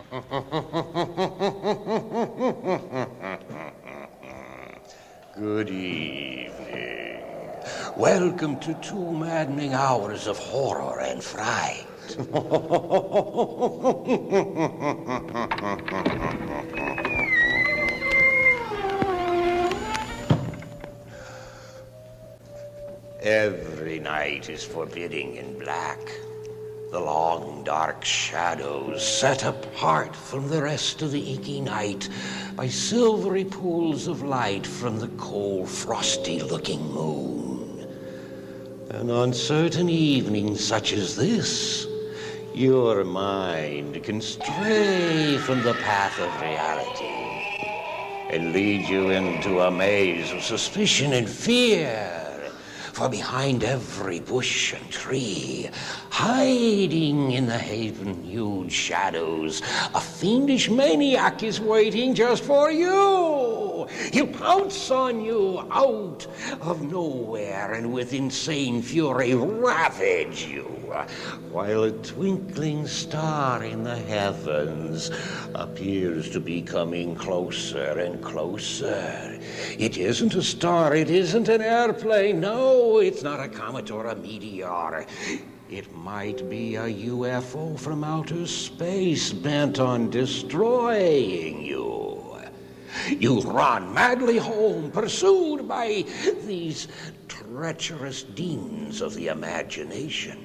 Good evening. Welcome to 2 maddening hours of horror and fright. Every night is forbidding and black. The long, dark shadows set apart from the rest of the inky night by silvery pools of light from the cold, frosty-looking moon. And on certain evenings such as this, your mind can stray from the path of reality and lead you into a maze of suspicion and fear. For behind every bush and tree, hiding in the haven-hued shadows, a fiendish maniac is waiting just for you. He'll pounce on you out of nowhere and with insane fury ravage you, while a twinkling star in the heavens appears to be coming closer and closer. It isn't a star, it isn't an airplane, no, it's not a comet or a meteor. It might be a UFO from outer space bent on destroying you. You run madly home, pursued by these treacherous demons of the imagination.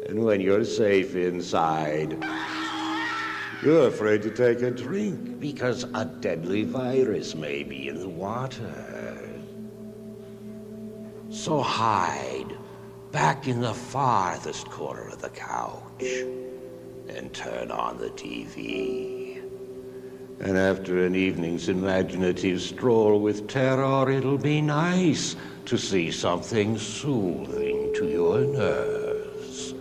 And when you're safe inside, you're afraid to take a drink because a deadly virus may be in the water. So hide back in the farthest corner of the couch and turn on the TV. And after an evening's imaginative stroll with terror, it'll be nice to see something soothing to your nerves.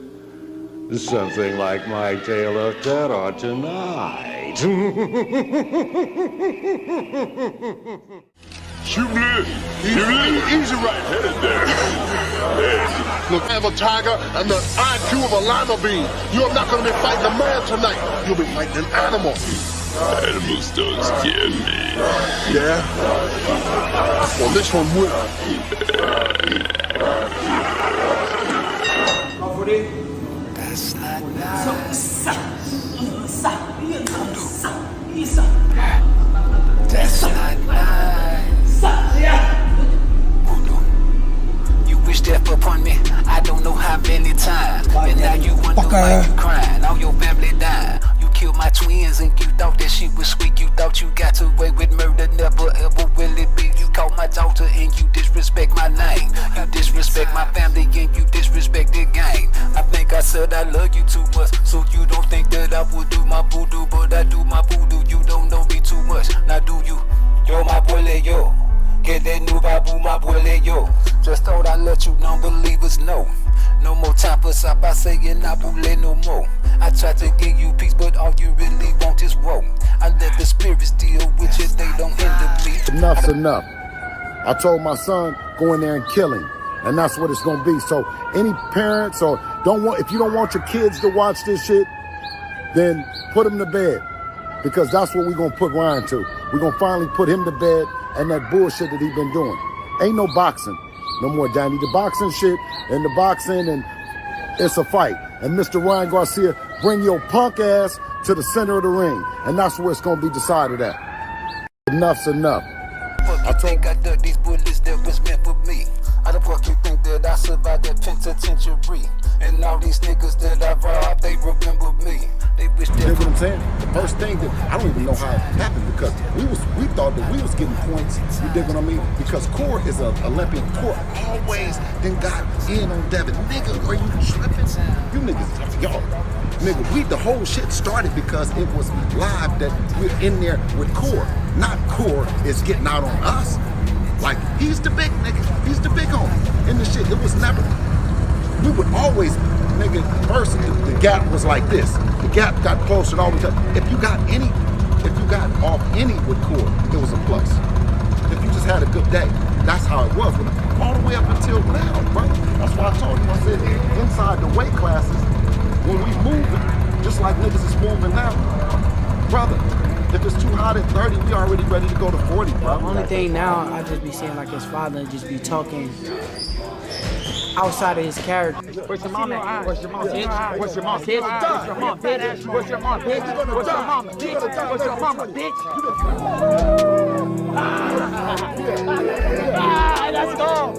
Something like my tale of terror tonight. Easy right headed there. Look, I have a tiger and the IQ of a lima bean. You're not going to be fighting a man tonight. You'll be fighting an animal. Animals don't scare me. Yeah? Well, this one will. That's not nice. That's not nice. You wish death upon me, I don't know how many times. And now you wonder why you crying, all your family dying. You killed my twins and you thought that shit was sweet. You thought you got away with murder, never ever will it be. You caught my daughter and you disrespect my name. You disrespect my family and you disrespect the game. I think I said I love you too much, so you don't think that I would do my voodoo, but I do my voodoo. You don't know me too much, now do you? Yo, my boy, yo. Get that new babu, my boy, yo. Just thought I'd let you non-believers know. No more time for stop by saying I won't let no more. I tried to give you peace, but all you really want is woe. I let the spirits deal with you, they don't hinder me. Enough's enough. I told my son, go in there and kill him. And that's what it's gonna be. So any parents or if you don't want your kids to watch this shit, then put them to bed. Because that's what we're gonna put Ryan to. We're gonna finally put him to bed and that bullshit that he been doing. Ain't no boxing no more, Danny. The boxing shit and the boxing and it's a fight. And Mr. Ryan Garcia, bring your punk ass to the center of the ring. And that's where it's gonna be decided at. Enough's enough. I think I dug these bullets that was meant for me. How the fuck you think that I survived that penitentiary? And all these niggas that I robbed, they remember me. They wish that. You know what I'm saying? The first thing that I don't even know how it happened because we thought that we was getting points. You dig what I mean? Because Core is an Olympian. Core always then got in on Devin. Nigga, are you tripping? You niggas, y'all. Nigga, the whole shit started because it was live that we're in there with Core. Not Core is getting out on us. Like, he's the big nigga. He's the big homie. In the shit, it was never. We would always, nigga, first the gap was like this. The gap got closer and all the time. If you got off any with Core, it was a plus. If you just had a good day, that's how it was. All the way up until now, bro. That's why I told you, I said, inside the weight classes, when we moving, just like niggas is moving now. Brother, if it's too hot at 30, we already ready to go to 40, bro. The only thing now, I just be seeing like his father just be talking outside of his character. Where's your mom at? Where's your mom, bitch? Where's your mom, bitch? Where's your mom, bitch? Where's your mom, bitch? Where's your mama, bitch? Where's your mama, bitch? Let's go.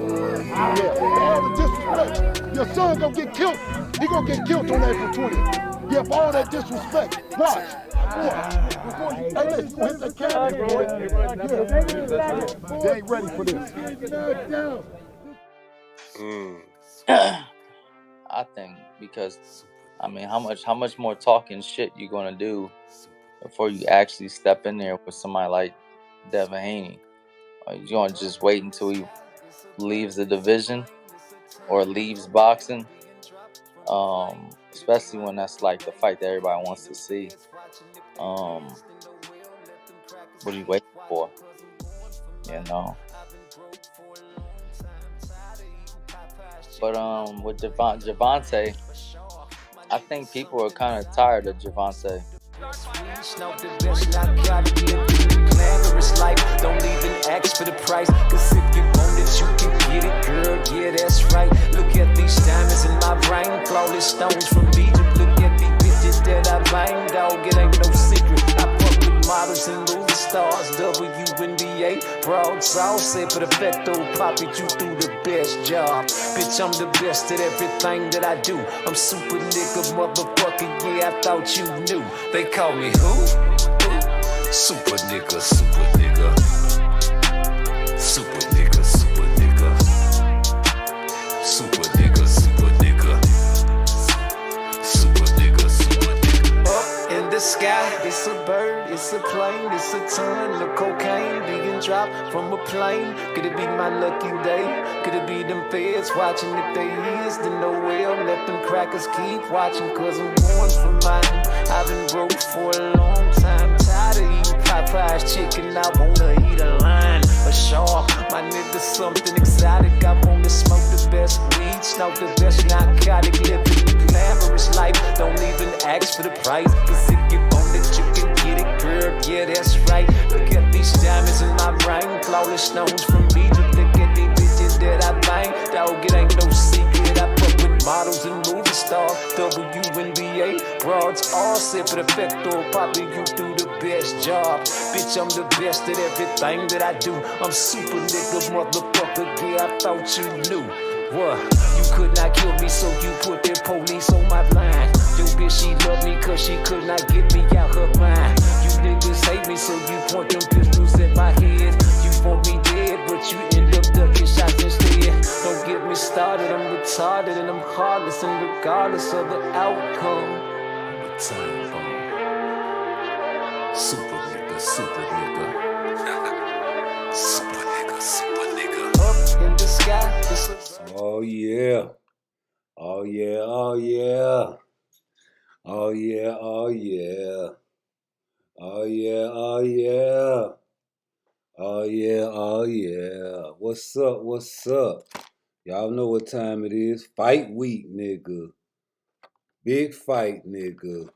All the disrespect. Your son gonna get killed. He gonna get killed on April 20th. Yeah, for all that disrespect. Watch. Hey, let's go hit that camera, boy. They ain't ready for this. I think because, I mean, how much more talking shit you gonna do before you actually step in there with somebody like Devin Haney? Or you gonna just wait until he leaves the division or leaves boxing? Especially when that's like the fight that everybody wants to see. What are you waiting for? You know. But with Javante, I think people are kind of tired of Javante. Glamorous life, don't even ask for the price. Cause if you want it, you can get it, girl. Yeah, that's right. Look at these diamonds in my ring, flawless stones from Egypt. Look at these bitches that I bang, dog. It ain't no secret. I fuck with models and movie stars, WNBA, broad sauce, for the perfecto, poppy, you do the best job. Bitch, I'm the best at everything that I do. I'm super nigga, motherfucker, yeah, I thought you knew. They call me who? Super nigga, super nigga. Super nigga, super nigga. Super nigga, super nigga. Super nigga, super nigga. Up in the sky, it's a bird, it's a plane, it's a ton of cocaine being dropped from a plane. Could it be my lucky day? Could it be them feds watching? If they is, then no well, let them crackers keep watching. Cause I'm going for mine. I've been broke for a long time. Tired of eating Popeye's chicken. I wanna eat a lion, a shark. My nigga, something exotic. I wanna smoke the best weed, smoke the best narcotic. Living the glamorous life. Don't even ask for the price. Cause if you want it, you can get it, girl. Yeah, that's right. Look at these diamonds in my ring. Flawless stones from Egypt. Look at these bitches that I bang. Dog, it ain't no secret. I fuck with models and movie stars. WNBA, broads, all set for the perfecto. Probably you do the best job. Bitch, I'm the best at everything that I do. I'm super nigga, motherfucker. Yeah, I thought you knew. What? You could not kill me, so you put the police on my blind. Yo, bitch, she loved me cause she could not get me out her mind. You niggas hate me, so you point them pistols at my head. You want me dead, but you end up ducking shots instead. Don't get me started, I'm retarded and I'm heartless, and regardless of the outcome, I'm a time bomb. Super nigga, super nigga. Super nigga, super nigga. Up in the sky, it's a... Oh yeah. Oh yeah, oh yeah. Oh yeah, oh yeah. Oh yeah, oh yeah. Oh yeah, oh yeah. What's up, what's up? Y'all know what time it is. Fight week, nigga. Big fight, nigga.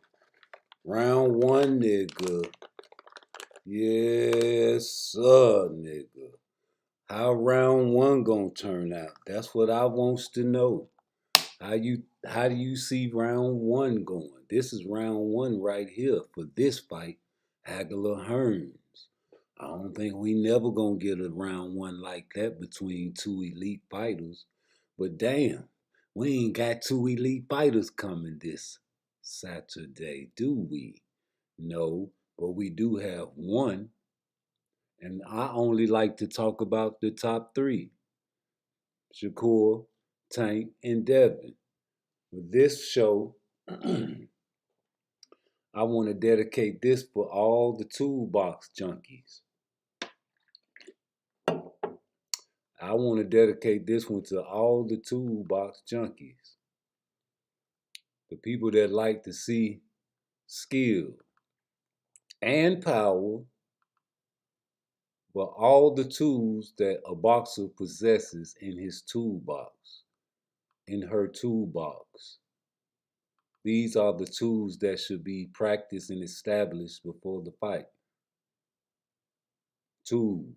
Round one, nigga. Yes, sir, nigga. How round one gonna turn out? That's what I wants to know. How do you see round one going? This is round one right here for this fight, Hagler Hearns. I don't think we never gonna get a round one like that between two elite fighters. But damn, we ain't got two elite fighters coming this Saturday, do we? No, but we do have one. And I only like to talk about the top three: Shakur, Tank, and Devin. With this show, I want to dedicate this for all the Toolbox junkies. I want to dedicate this one to all the Toolbox junkies. The people that like to see skill and power, but all the tools that a boxer possesses in his toolbox, in her toolbox. These are the tools that should be practiced and established before the fight. Tools.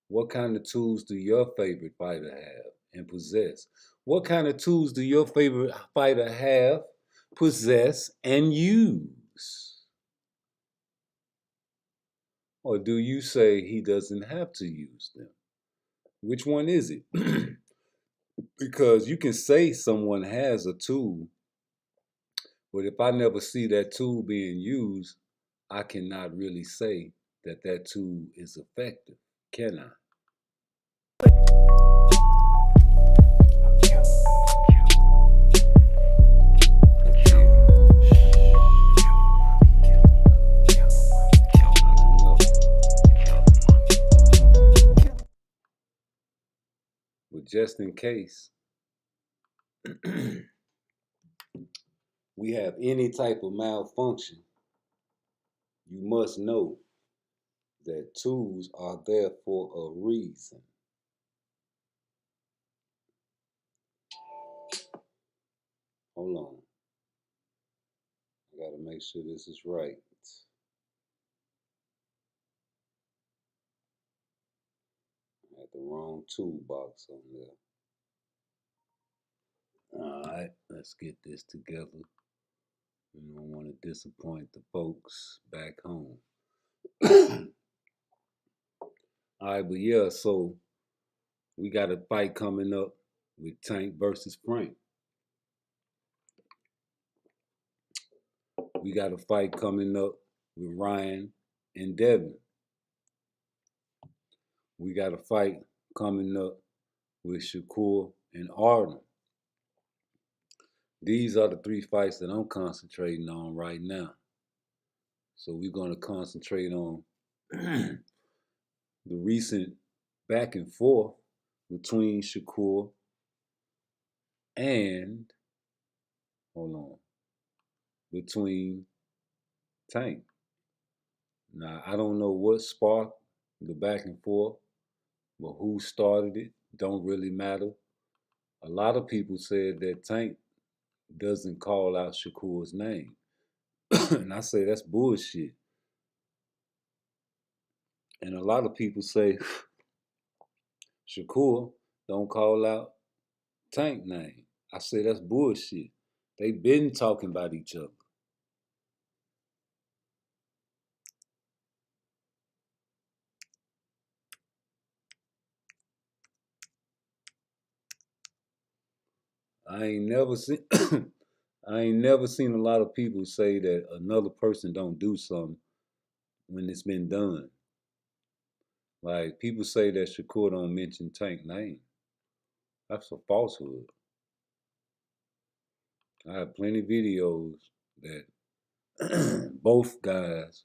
What kind of tools do your favorite fighter have and possess? What kind of tools do your favorite fighter have, possess, and use? Or do you say he doesn't have to use them? Which one is it? Because you can say someone has a tool, but if I never see that tool being used, I cannot really say that that tool is effective, can I? But just in case we have any type of malfunction, you must know that tools are there for a reason. Hold on. I gotta make sure this is right. I had the wrong toolbox on there. Alright, let's get this together. We don't want to disappoint the folks back home. Alright, but yeah, so we got a fight coming up with Tank versus Frank. We got a fight coming up with Ryan and Devin. We got a fight coming up with Shakur and Arden. These are the 3 fights that I'm concentrating on right now. So we're going to concentrate on the recent back and forth between Shakur and, between Tank. Now, I don't know what sparked the back and forth, but who started it don't really matter. A lot of people said that Tank doesn't call out Shakur's name. And I say that's bullshit. And a lot of people say Shakur don't call out Tank name. I say that's bullshit. They been talking about each other. I ain't never seen a lot of people say that another person don't do something when it's been done. Like people say that Shakur don't mention Tank name. That's a falsehood. I have plenty of videos that both guys,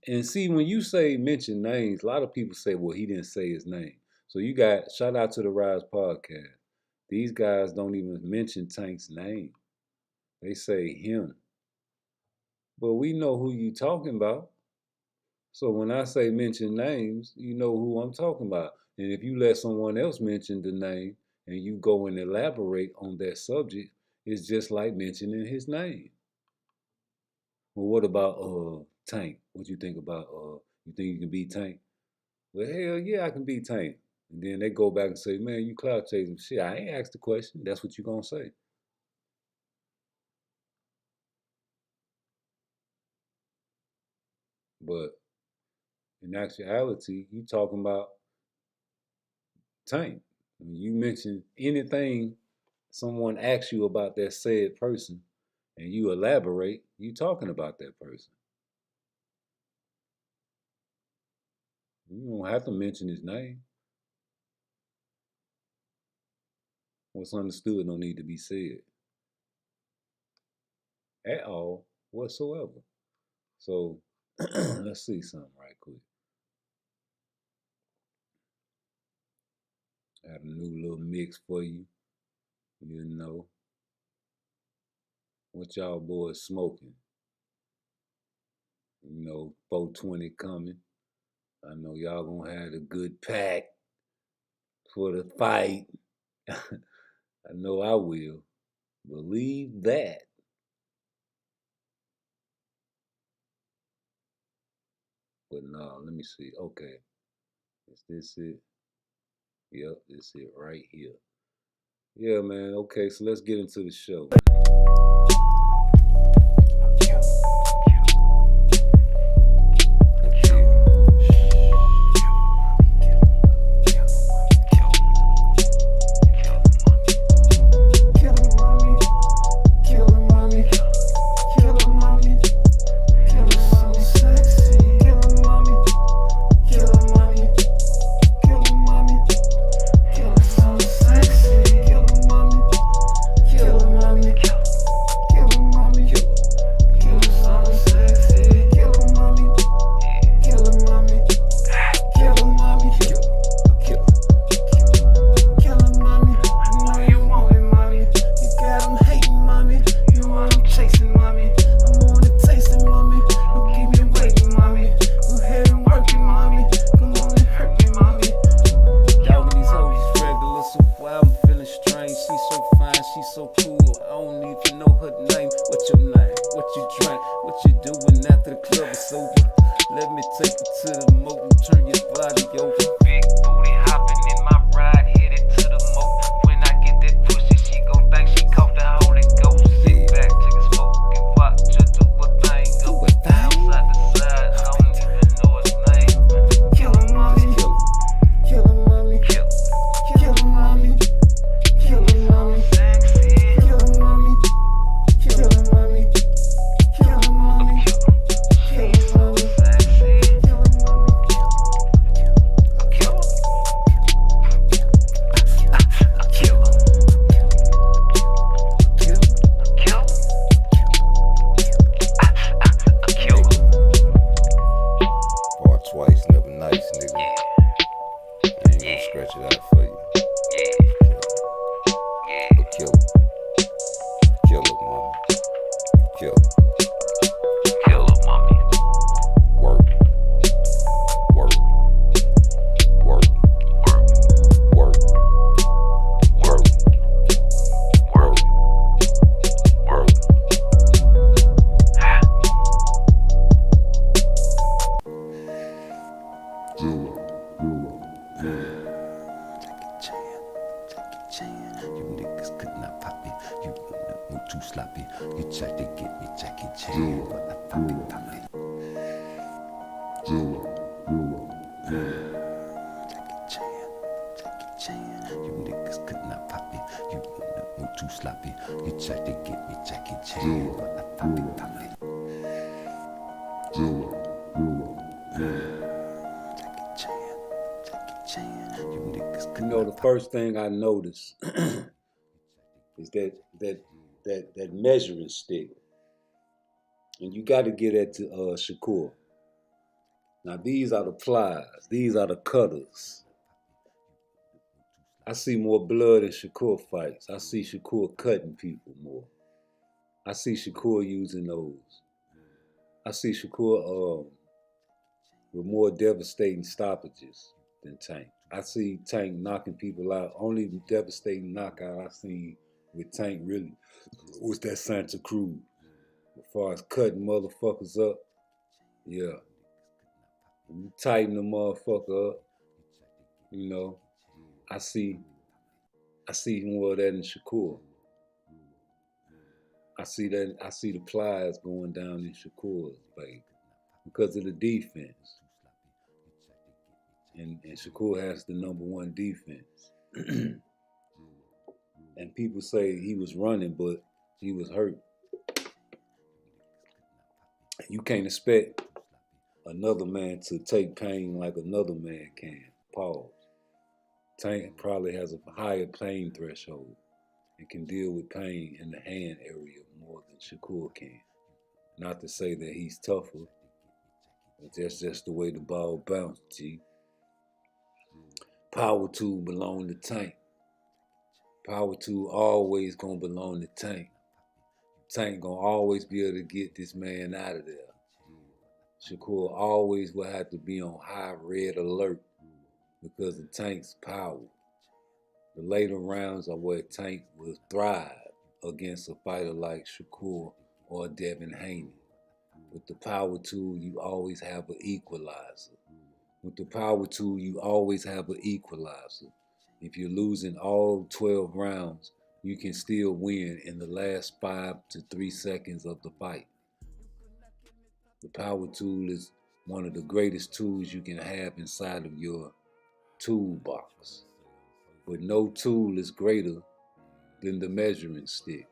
and see, when you say mention names, a lot of people say, well, he didn't say his name. So you got, shout out to the Rise podcast. These guys don't even mention Tank's name. They say him. But we know who you talking about. So when I say mention names, you know who I'm talking about. And if you let someone else mention the name and you go and elaborate on that subject, it's just like mentioning his name. Well, what about Tank? What you think about you think you can beat Tank? Well, hell yeah, I can beat Tank. And then they go back and say, man, you cloud chasing. Shit, I ain't asked the question. That's what you gonna say. But in actuality, you talking about Tank. When you mention anything someone asks you about that said person and you elaborate, you talking about that person. You don't have to mention his name. What's understood don't need to be said at all whatsoever. So let's see something right quick. I have a new little mix for you. You know what y'all boys smoking. You know, 420 coming. I know y'all gonna have a good pack for the fight. I know I will. Believe that. But no, let me see. Okay. Is this it? Yep, this it right here. Yeah, man. Okay, so let's get into the show. You know, the first thing I noticed is that measuring stick, and you got to get that to Shakur. Now these are the pliers, these are the cutters. I see more blood in Shakur fights. I see Shakur cutting people more. I see Shakur using those. I see Shakur with more devastating stoppages than Tank. I see Tank knocking people out. Only devastating knockout I seen with Tank really was that Santa Cruz. As far as cutting motherfuckers up, yeah. When you tighten the motherfucker up, you know, I see more of that in Shakur. I see the pliers going down in Shakur's baby because of the defense. And Shakur has the #1 defense. And people say he was running, but he was hurt. You can't expect another man to take pain like another man can. Pause. Tank probably has a higher pain threshold and can deal with pain in the hand area more than Shakur can. Not to say that he's tougher, but that's just the way the ball bounced, G. Power tool belong to Tank. Power tool always gonna belong to Tank. Tank gonna always be able to get this man out of there. Shakur always will have to be on high red alert because of Tank's power. The later rounds are where Tank will thrive against a fighter like Shakur or Devin Haney. With the power tool, you always have an equalizer. With the power tool, you always have an equalizer. If you're losing all 12 rounds, you can still win in the last 5 to 3 seconds of the fight. The power tool is one of the greatest tools you can have inside of your toolbox. But no tool is greater than the measuring stick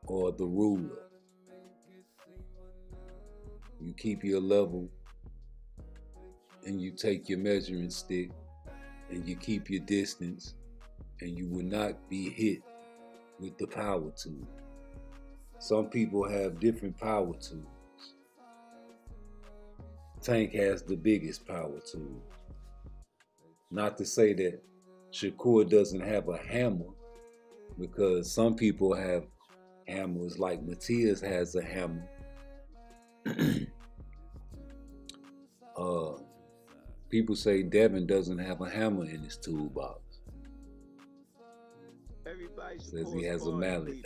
or the ruler. You keep your level and you take your measuring stick and you keep your distance and you will not be hit with the power tool. Some people have different power tools. Tank has the biggest power tool. Not to say that Shakur doesn't have a hammer, because some people have hammers, like Matias has a hammer. People say Devin doesn't have a hammer in his toolbox. Says he has a mallet.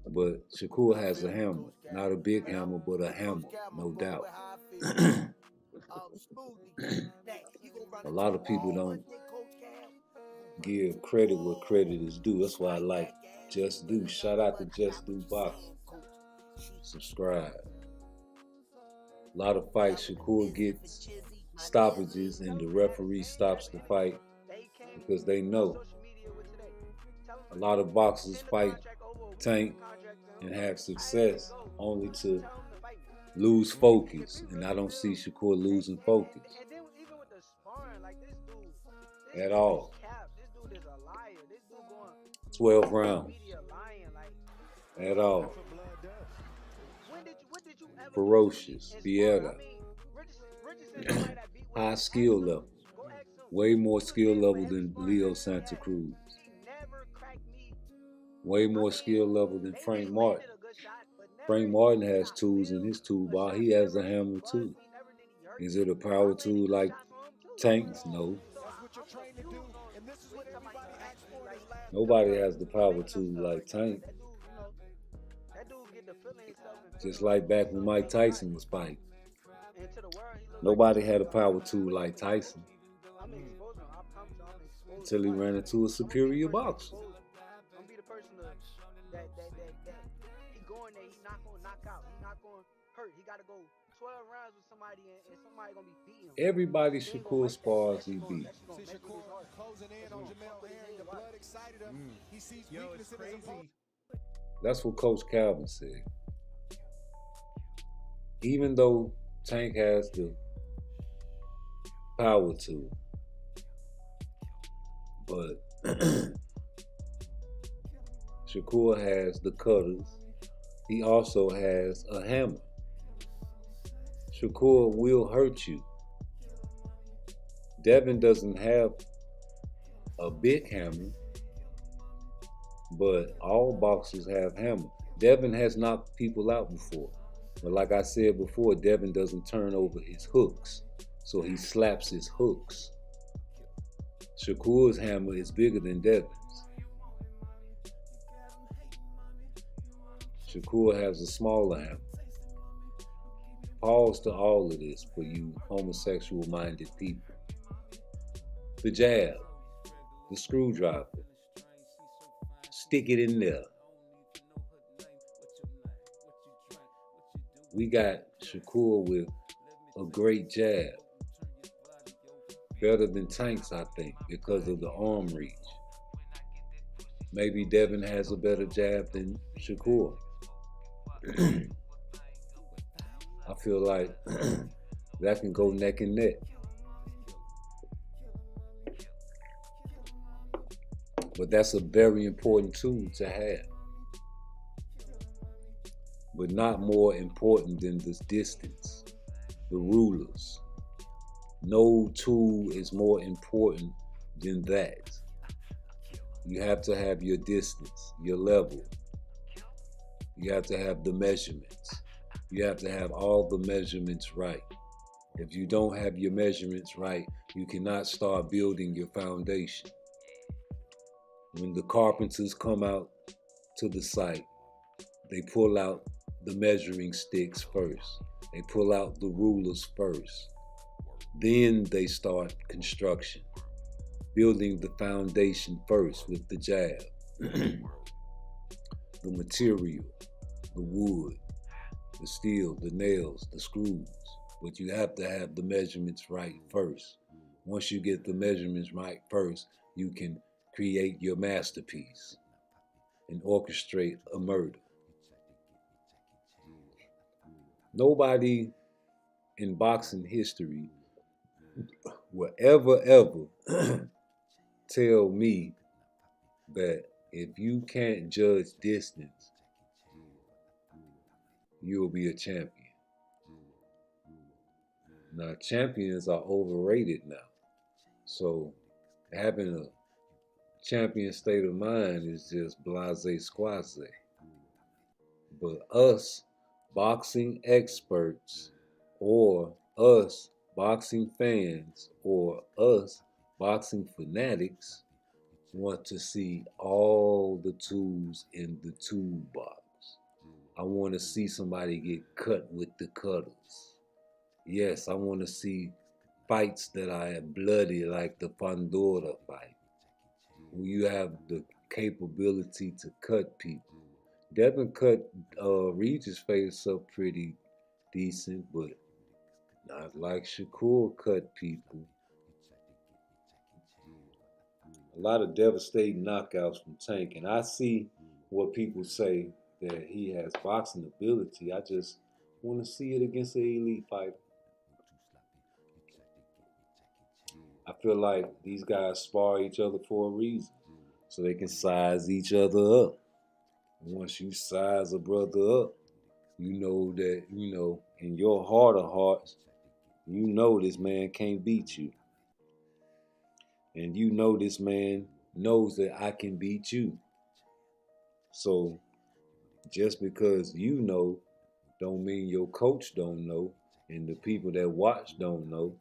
But Shakur has a hammer. Not a big hammer, but a hammer, no doubt. A lot of people don't give credit where credit is due. That's why I like Just Do. Shout out to Just Do Boxing. Subscribe. A lot of fights, Shakur gets stoppages and the referee stops the fight because they know. A lot of boxers fight Tank and have success only to lose focus, and I don't see Shakur losing focus at all. 12 rounds at all. Ferocious, Biera. High skill level. Way more skill level than Leo Santa Cruz. Way more skill level than Frank Martin. Frank Martin has tools in his toolbox. He has a hammer too. Is it a power tool like Tank's? No. Nobody has the power tool like Tank. Just like back when Mike Tyson was fighting. Nobody had a power tool like Tyson until he ran into a superior boxer. Everybody Shakur spars, he beats. That's what Coach Calvin said. Even though Tank has the power tool, but Shakur has the cutters. He also has a hammer. Shakur will hurt you. Devin doesn't have a big hammer, but all boxers have hammers. Devin has knocked people out before. But like I said before, Devin doesn't turn over his hooks, so he slaps his hooks. Shakur's hammer is bigger than Devin's. Shakur has a smaller hammer. Pause to all of this for you homosexual-minded people. The jab, the screwdriver, stick it in there. We got Shakur with a great jab. Better than Tank's, I think, because of the arm reach. Maybe Devin has a better jab than Shakur. I feel like that can go neck and neck. But that's a very important tool to have. But not more important than the distance, the rulers. No tool is more important than that. You have to have your distance, your level. You have to have the measurements. You have to have all the measurements right. If you don't have your measurements right, you cannot start building your foundation. When the carpenters come out to the site, they pull out the measuring sticks first. They pull out the rulers first. Then they start construction, building the foundation first with the jab. The material, the wood, the steel, the nails, the screws. But you have to have the measurements right first. Once you get the measurements right first, you can create your masterpiece and orchestrate a murder. Nobody in boxing history will ever tell me that if you can't judge distance, you'll be a champion. Now, champions are overrated now. So having a champion state of mind is just blase squaze. But us boxing experts, or us boxing fans, or us boxing fanatics want to see all the tools in the toolbox. I want to see somebody get cut with the cutters. Yes, I want to see fights that are bloody like the Pandora fight, where you have the capability to cut people. Devin cut Regis' face up pretty decent, but not like Shakur cut people. A lot of devastating knockouts from Tank, and I see what people say that he has boxing ability. I just want to see it against an elite fighter. I feel like these guys spar each other for a reason, so they can size each other up. And once you size a brother up, you know that, in your heart of hearts, you know this man can't beat you. And you know this man knows that I can beat you. So just because you know don't mean your coach don't know, and the people that watch don't know.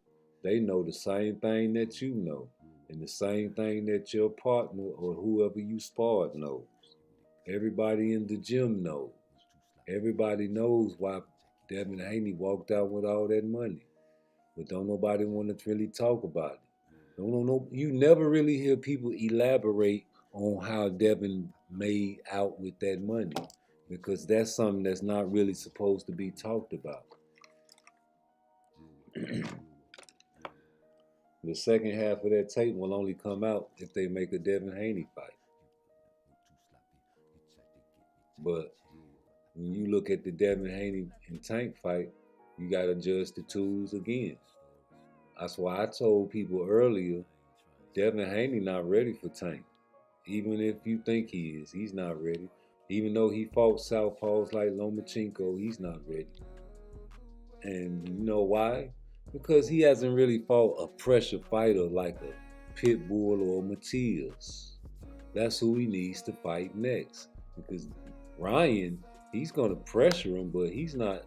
They know the same thing that you know, and the same thing that your partner or whoever you sparred knows. Everybody in the gym knows. Everybody knows why Devin Haney walked out with all that money. But don't nobody want to really talk about it. You never really hear people elaborate on how Devin made out with that money, because that's something that's not really supposed to be talked about. The second half of that tape will only come out if they make a Devin Haney fight. But when you look at the Devin Haney and Tank fight, you got to judge the tools again. That's why I told people earlier, Devin Haney not ready for Tank. Even if you think he is, he's not ready. Even though he fought southpaws like Lomachenko, he's not ready. And you know why? Because he hasn't really fought a pressure fighter like a Pitbull or a Matias. That's who he needs to fight next. Because Ryan, he's going to pressure him, but he's not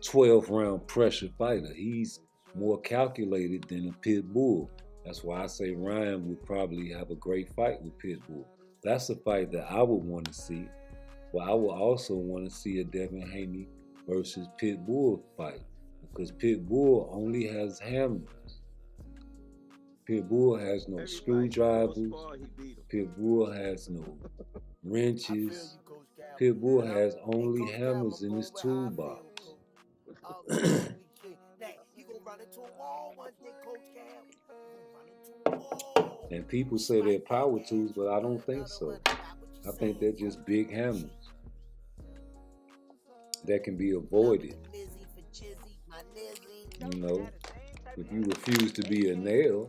12th round pressure fighter. He's more calculated than a Pitbull. That's why I say Ryan would probably have a great fight with Pitbull. That's a fight that I would want to see. But I would also want to see a Devin Haney versus Pitbull fight, because Pitbull only has hammers. Pitbull has no screwdrivers. Pitbull has no wrenches. Pitbull has only hammers in his toolbox. And people say they're power tools, but I don't think so. I think they're just big hammers that can be avoided. If you refuse to be a nail,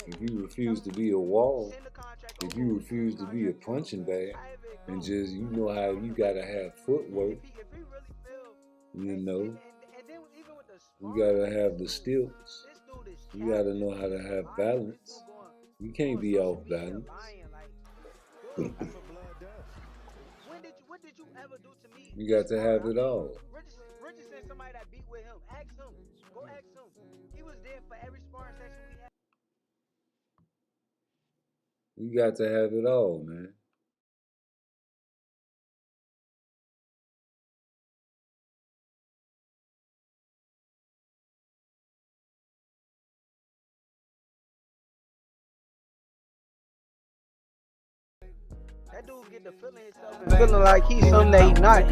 if you refuse to be a wall, if you refuse to be a punching bag, and just, how you gotta have footwork, you gotta have the stilts, you gotta know how to have balance. You can't be off balance. You got to have it all. Richardson, somebody that beat with him. Ask him. Go ask him. He was there for every sparring session we had. You got to have it all, man. dude get the feeling like he's something that he's not.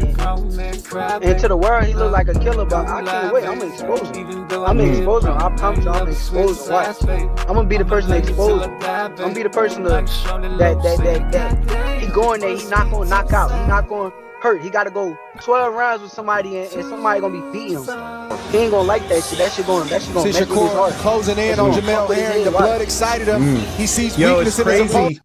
And to the world, he look like a killer, but I can't wait. I'm gonna expose him. I'm gonna expose him. I promise you, I'm gonna expose him. Watch. I'm gonna be the person to expose him. I'm gonna be the person that he going there. He's not gonna knock out. He's not gonna hurt. He gotta go 12 rounds with somebody, and somebody gonna be beating him. He ain't gonna like that shit. That shit gonna See make his Shakur heart. closing in on Jamel Herring. The blood excited him. He sees Yo, weakness it's in his crazy. opponent.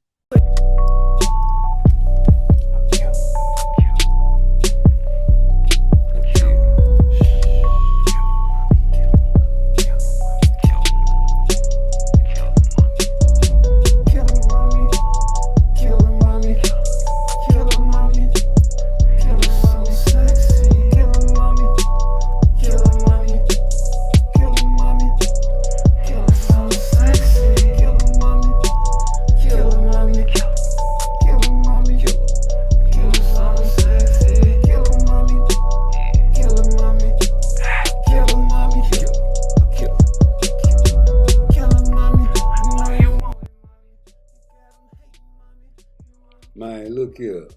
Man, look here.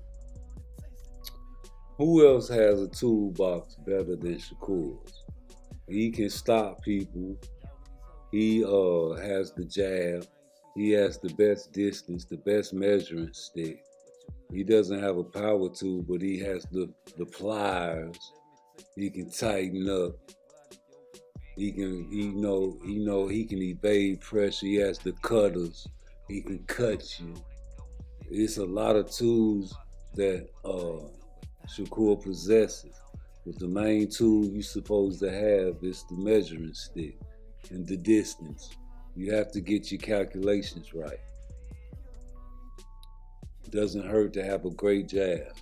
Who else has a toolbox better than Shakur's? He can stop people. He has the jab. He has the best distance, the best measuring stick. He doesn't have a power tool, but he has the pliers. He can tighten up. He can evade pressure. He has the cutters. He can cut you. It's a lot of tools that Shakur possesses. But the main tool you're supposed to have is the measuring stick and the distance. You have to get your calculations right. It doesn't hurt to have a great jab.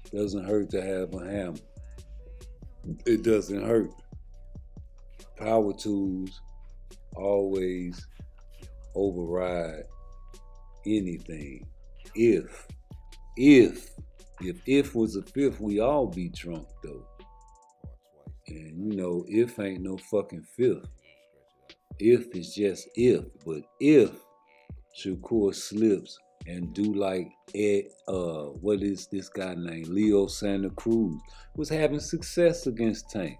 It doesn't hurt to have a hammer. It doesn't hurt. Power tools always override anything. If was a fifth, we all be drunk though. And you know, if ain't no fucking fifth. If is just if, but if Shakur slips and do like what is this guy named Leo Santa Cruz was having success against Tank.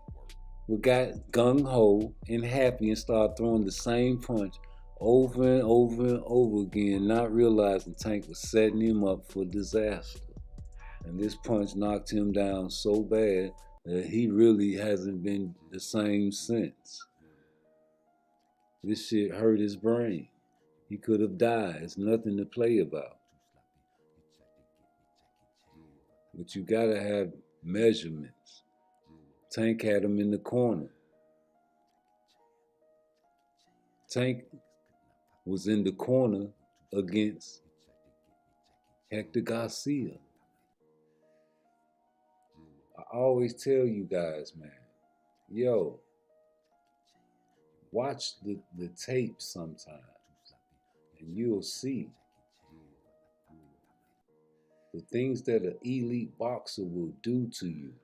We got gung-ho and happy and started throwing the same punch over and over and over again, not realizing Tank was setting him up for disaster. And this punch knocked him down so bad that he really hasn't been the same since. This shit hurt his brain. He could have died. It's nothing to play about. But you gotta have measurements. Tank had him in the corner. Tank was in the corner against Hector Garcia. I always tell you guys, man, yo, watch the tape sometime and you'll see the things that an elite boxer will do to you.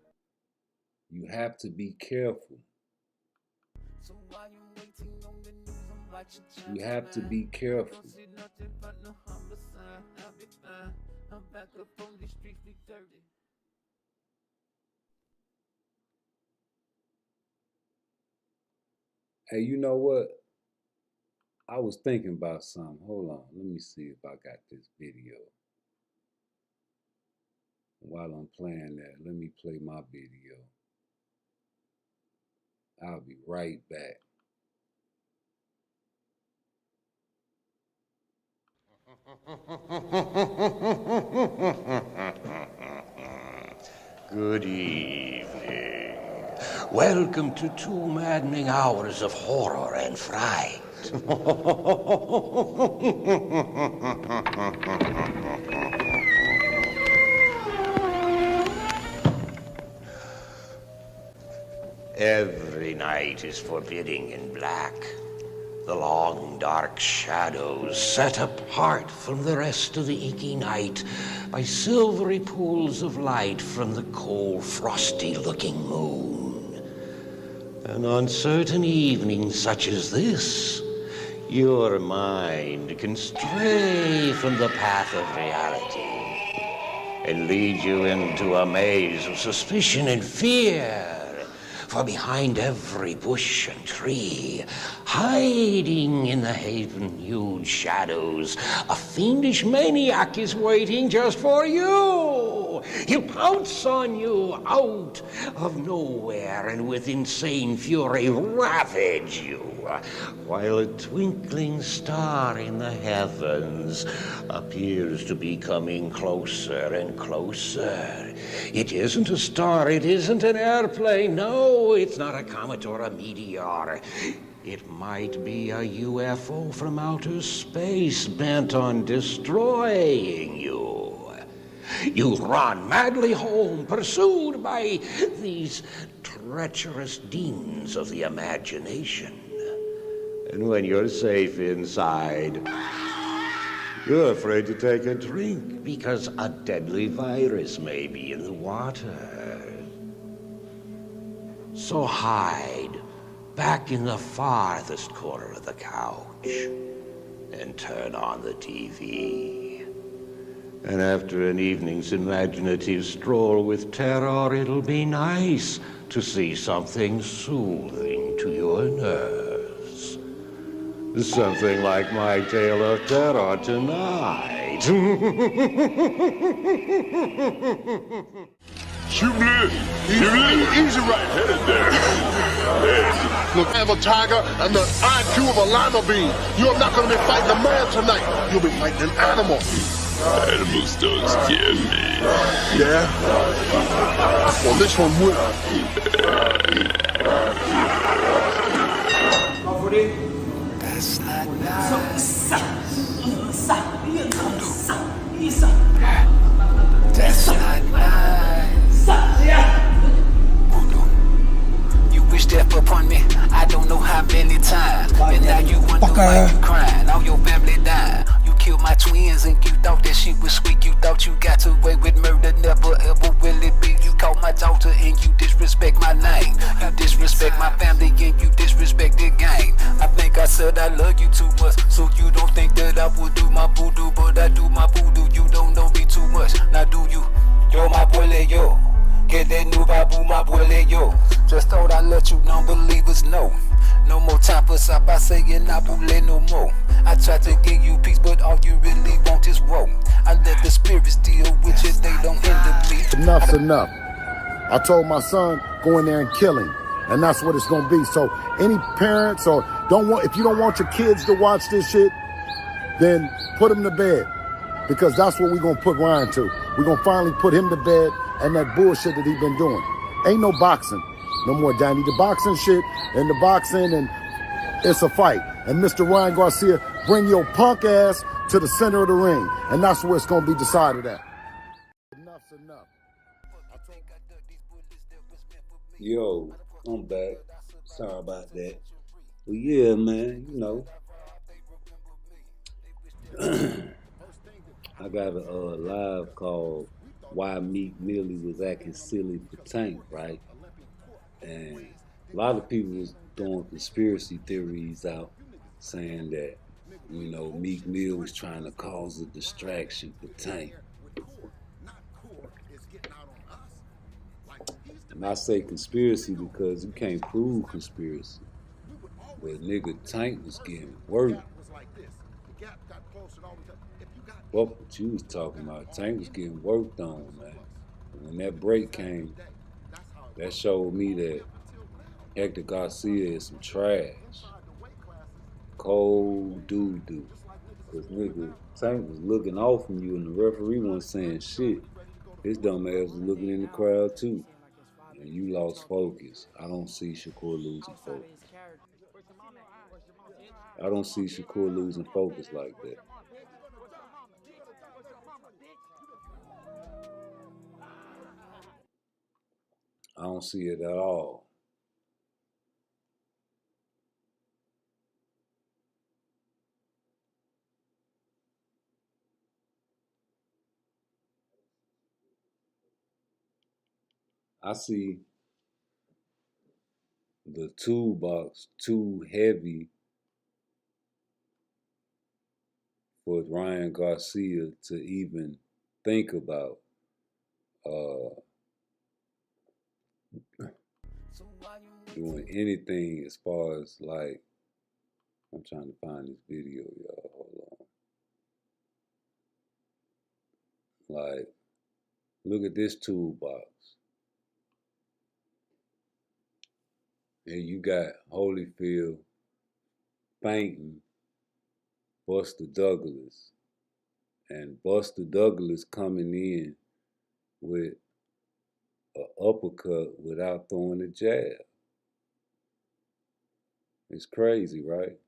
You have to be careful. You have to be careful. Hey, you know what? I was thinking about something. Hold on. Let me see if I got this video. While I'm playing that, let me play my video. I'll be right back. Good evening. Welcome to 2 maddening hours of horror and fright. Every night is forbidding and black. The long, dark shadows set apart from the rest of the inky night by silvery pools of light from the cold, frosty-looking moon. And on certain evenings such as this, your mind can stray from the path of reality and lead you into a maze of suspicion and fear. For behind every bush and tree, hiding in the haven-hued shadows, a fiendish maniac is waiting just for you. He'll pounce on you out of nowhere and with insane fury ravage you, while a twinkling star in the heavens appears to be coming closer and closer. It isn't a star, it isn't an airplane, no, it's not a comet or a meteor. It might be a UFO from outer space bent on destroying you. You run madly home, pursued by these treacherous demons of the imagination. And when you're safe inside, you're afraid to take a drink because a deadly virus may be in the water. So hide back in the farthest corner of the couch and turn on the TV. And after an evening's imaginative stroll with terror, it'll be nice to see something soothing to your nerves. Something like my tale of terror tonight. Easy right headed there. Look, I have a tiger and the IQ of a lima bean. You're not going to be fighting a man tonight. You'll be fighting an animal. Animals don't scare me. Yeah? Well, this one will. That's not nice. That's not nice. You wish death upon me, I don't know how many times. And now you wonder why you crying, all your family dying. You killed my twins and you thought that shit was sweet. You thought you got away with murder, never ever will it be. You caught my daughter and you disrespect my name. You disrespect my family and you disrespect the game. I think I said I love you too much, so you don't think that I would do my voodoo, but I do my voodoo. You don't know me too much, now do you? Yo, my boy, yo. Que de new babu, my boy, yo. Just thought I'd let you non-believers know. No more time for stop by saying I won't let no more. I tried to give you peace, but all you really want is woe. I let the spirits deal with you, they don't hinder me. Enough's enough. I told my son, go in there and kill him. And that's what it's gonna be. So any parents or if you don't want your kids to watch this shit, then put them to bed. Because that's what we're gonna put Ryan to. We're gonna finally put him to bed and that bullshit that he been doing. Ain't no boxing no more, Danny. The boxing shit and the boxing and it's a fight. And Mr. Ryan Garcia, bring your punk ass to the center of the ring. And that's where it's gonna be decided at. Enough's enough. Yo, I'm back. Sorry about that. But yeah, man, you know. I got a live called Why Meek Millie Was Acting Silly for Tank, right? And a lot of people was throwing conspiracy theories out saying that, you know, Meek Mill was trying to cause a distraction for Tank. And I say conspiracy because you can't prove conspiracy. But nigga, Tank was getting worked. What you was talking about, Tank was getting worked on, man. And when that break came, that showed me that Hector Garcia is some trash. Cold doo-doo. Cause nigga, Tank was looking off from you and the referee wasn't saying shit. His dumb ass was looking in the crowd too. And you lost focus. I don't see Shakur losing focus. I don't see Shakur losing focus like that. I don't see it at all. I see the toolbox too heavy for Ryan Garcia to even think about. doing anything as far as like, I'm trying to find this video, y'all. Hold on. Like, look at this toolbox. And you got Holyfield fainting Buster Douglas. And Buster Douglas coming in with an uppercut without throwing a jab. It's crazy, right?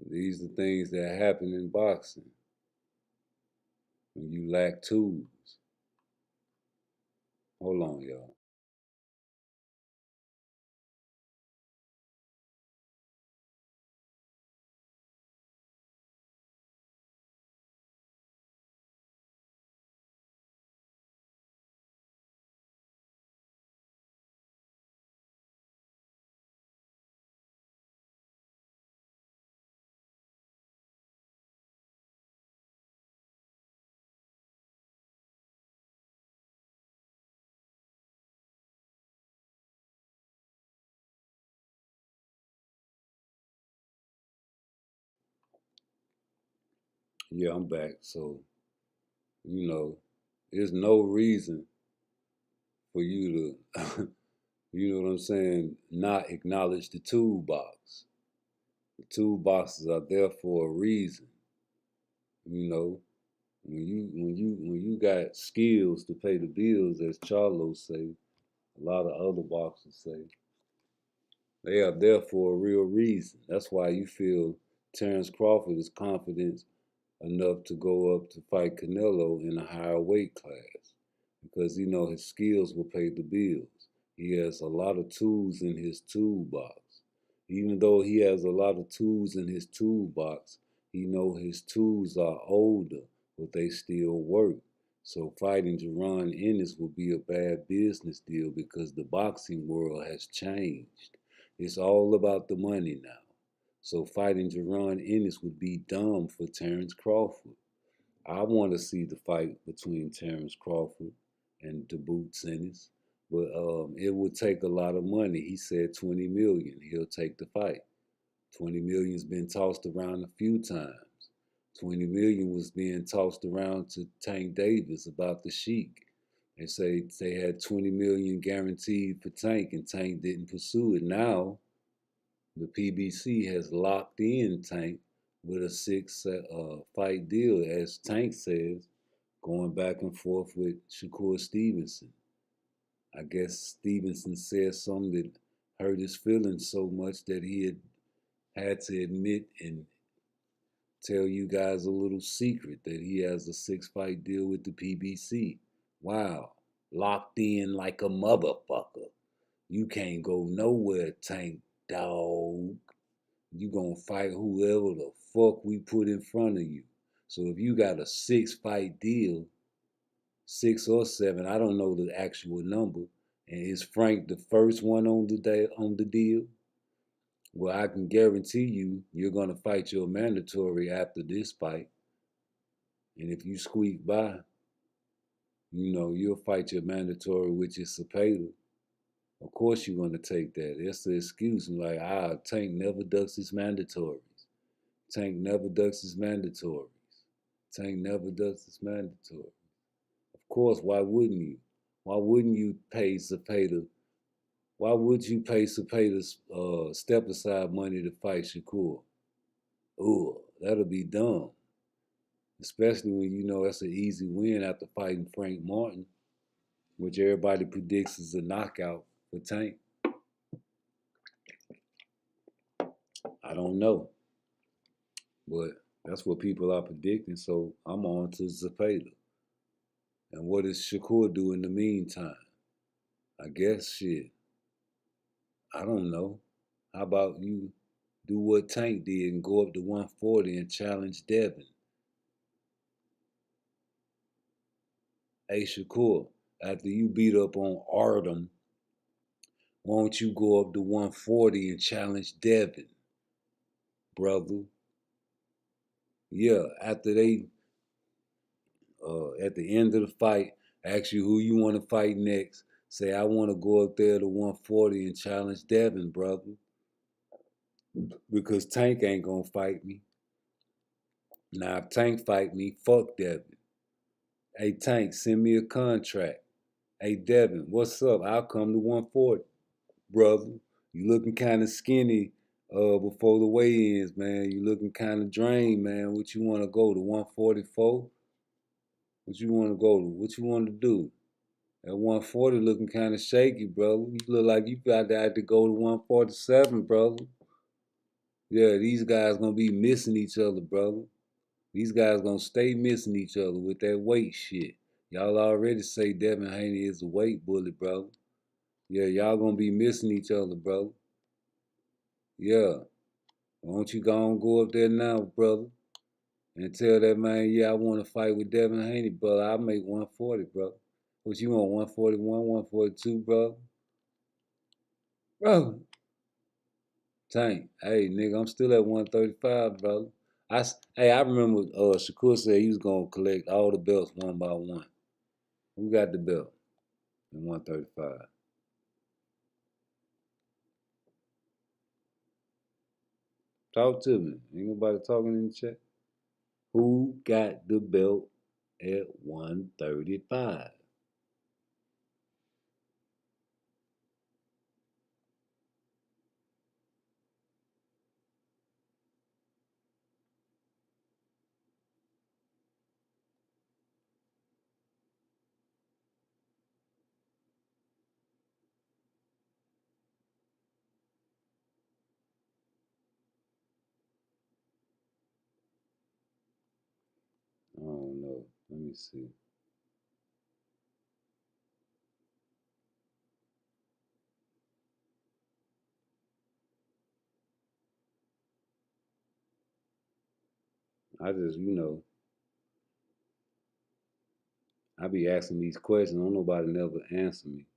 These are things that happen in boxing when you lack tools. Hold on, y'all. Yeah, I'm back. So, you know, there's no reason for you to, you know what I'm saying, not acknowledge the toolbox. The toolboxes are there for a reason. You know, when you got skills to pay the bills, as Charlo say, a lot of other boxers say, they are there for a real reason. That's why you feel Terrence Crawford is confident enough to go up to fight Canelo in a higher weight class because he know his skills will pay the bills. He has a lot of tools in his toolbox. Even though he has a lot of tools in his toolbox, he know his tools are older, but they still work. So fighting Jaron Ennis would be a bad business deal because the boxing world has changed. It's all about the money now. So fighting Jaron Ennis would be dumb for Terrence Crawford. I want to see the fight between Terrence Crawford and Boots Ennis, but it would take a lot of money. He said 20 million. He'll take the fight. 20 million's been tossed around a few times. 20 million was being tossed around to Tank Davis about the Sheik. They say they had 20 million guaranteed for Tank, and Tank didn't pursue it. Now the PBC has locked in Tank with a 6-fight deal, as Tank says, going back and forth with Shakur Stevenson. I guess Stevenson said something that hurt his feelings so much that he had to admit and tell you guys a little secret that he has a 6-fight deal with the PBC. Wow, locked in like a motherfucker. You can't go nowhere, Tank dog. You gonna fight whoever the fuck we put in front of you. So if you got a 6-fight deal, 6 or 7, I don't know the actual number, and is Frank the first one on the deal? Well, I can guarantee you, you're gonna fight your mandatory after this fight, and if you squeak by, you know you'll fight your mandatory, which is Cepeda. Of course you're gonna take that. That's the excuse. Like, Tank never ducks his mandatories. Tank never ducks his mandatories. Tank never ducks his mandatory. Of course, why wouldn't you? Why wouldn't you pay Cepeda? Why would you pay Cepeda's step-aside money to fight Shakur? Ooh, that'll be dumb. Especially when you know that's an easy win after fighting Frank Martin, which everybody predicts is a knockout for Tank. I don't know. But that's what people are predicting, so I'm on to Cepeda. And what does Shakur do in the meantime? I guess shit. I don't know. How about you do what Tank did and go up to 140 and challenge Devin? Hey Shakur, after you beat up on Artem, why don't you go up to 140 and challenge Devin, brother? Yeah, after they at the end of the fight, ask you who you want to fight next. Say, I want to go up there to 140 and challenge Devin, brother. Because Tank ain't going to fight me. Now, if Tank fight me, fuck Devin. Hey, Tank, send me a contract. Hey, Devin, what's up? I'll come to 140, brother. You looking kind of skinny before the weigh-ins, man. You looking kind of drained, man. What you want to go to 144? What you want to go to? What you want to do? At 140 looking kind of shaky, brother. You look like you got to go to 147, brother. Yeah, these guys going to be missing each other, brother. These guys going to stay missing each other with that weight shit. Y'all already say Devin Haney is a weight bully, brother. Yeah, y'all going to be missing each other, brother. Yeah. Why don't you go up there now, brother, and tell that man, yeah, I want to fight with Devin Haney, brother. I'll make 140, brother. What you want, 141, 142, brother? Bro. Tank, hey, nigga, I'm still at 135, brother. I remember Shakur said he was going to collect all the belts one by one. Who got the belt in 135? Talk to me. Ain't nobody talking in the chat. Who got the belt at 135? I don't know. Let me see. I just, I be asking these questions. Don't nobody never answer me.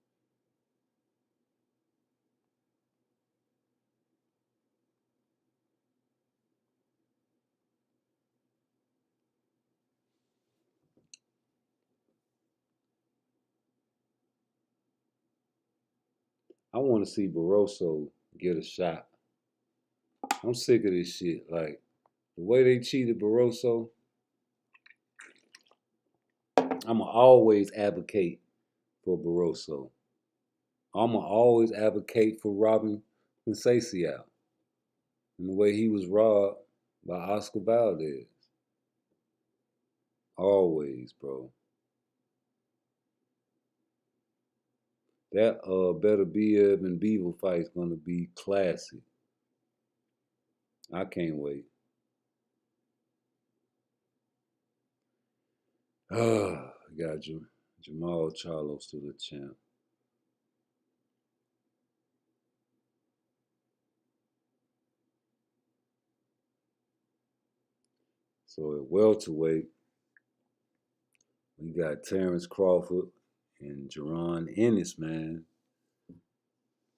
I want to see Barroso get a shot. I'm sick of this shit. Like, the way they cheated Barroso, I'ma always advocate for Barroso. I'ma always advocate for Robin Conceição and the way he was robbed by Oscar Valdez. Always, bro. That Better Biev and Beaver fight is gonna be classic. I can't wait. Got Jamal Charlo to the champ. So at welterweight, we got Terrence Crawford and Jaron Ennis, man.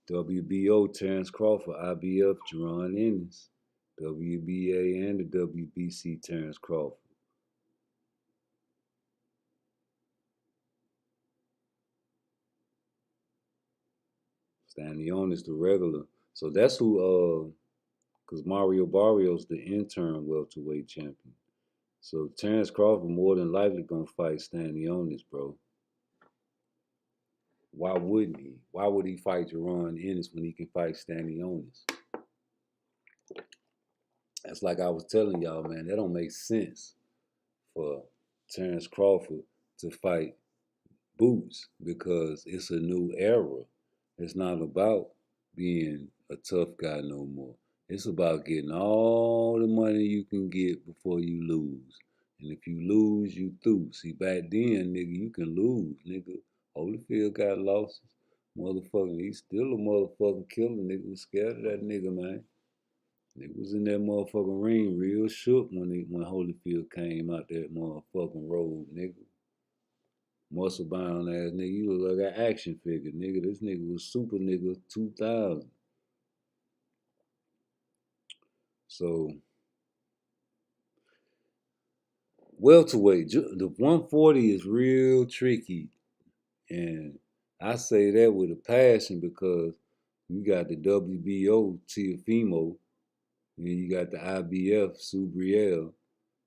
WBO Terrence Crawford, IBF Jaron Ennis. WBA and the WBC Terrence Crawford. Stanionis the regular. So that's who, because Mario Barrios the interim welterweight champion. So Terrence Crawford more than likely gonna fight Stanionis, bro. Why wouldn't he? Why would he fight Jaron Ennis when he can fight Stanionis? That's like I was telling y'all, man, that don't make sense for Terrence Crawford to fight Boots because it's a new era. It's not about being a tough guy no more. It's about getting all the money you can get before you lose. And if you lose, you through. See, back then, nigga, you can lose, nigga. Holyfield got losses. Motherfucking, he's still a motherfucking killer. Nigga was scared of that nigga, man. Nigga was in that motherfucking ring real shook when Holyfield came out that motherfucking road, nigga. Muscle bound ass nigga, you look like an action figure, nigga. This nigga was super nigga 2000. So, welterweight, the 140 is real tricky, and I say that with a passion because you got the WBO Teofimo, and you got the IBF SUBCRIBE,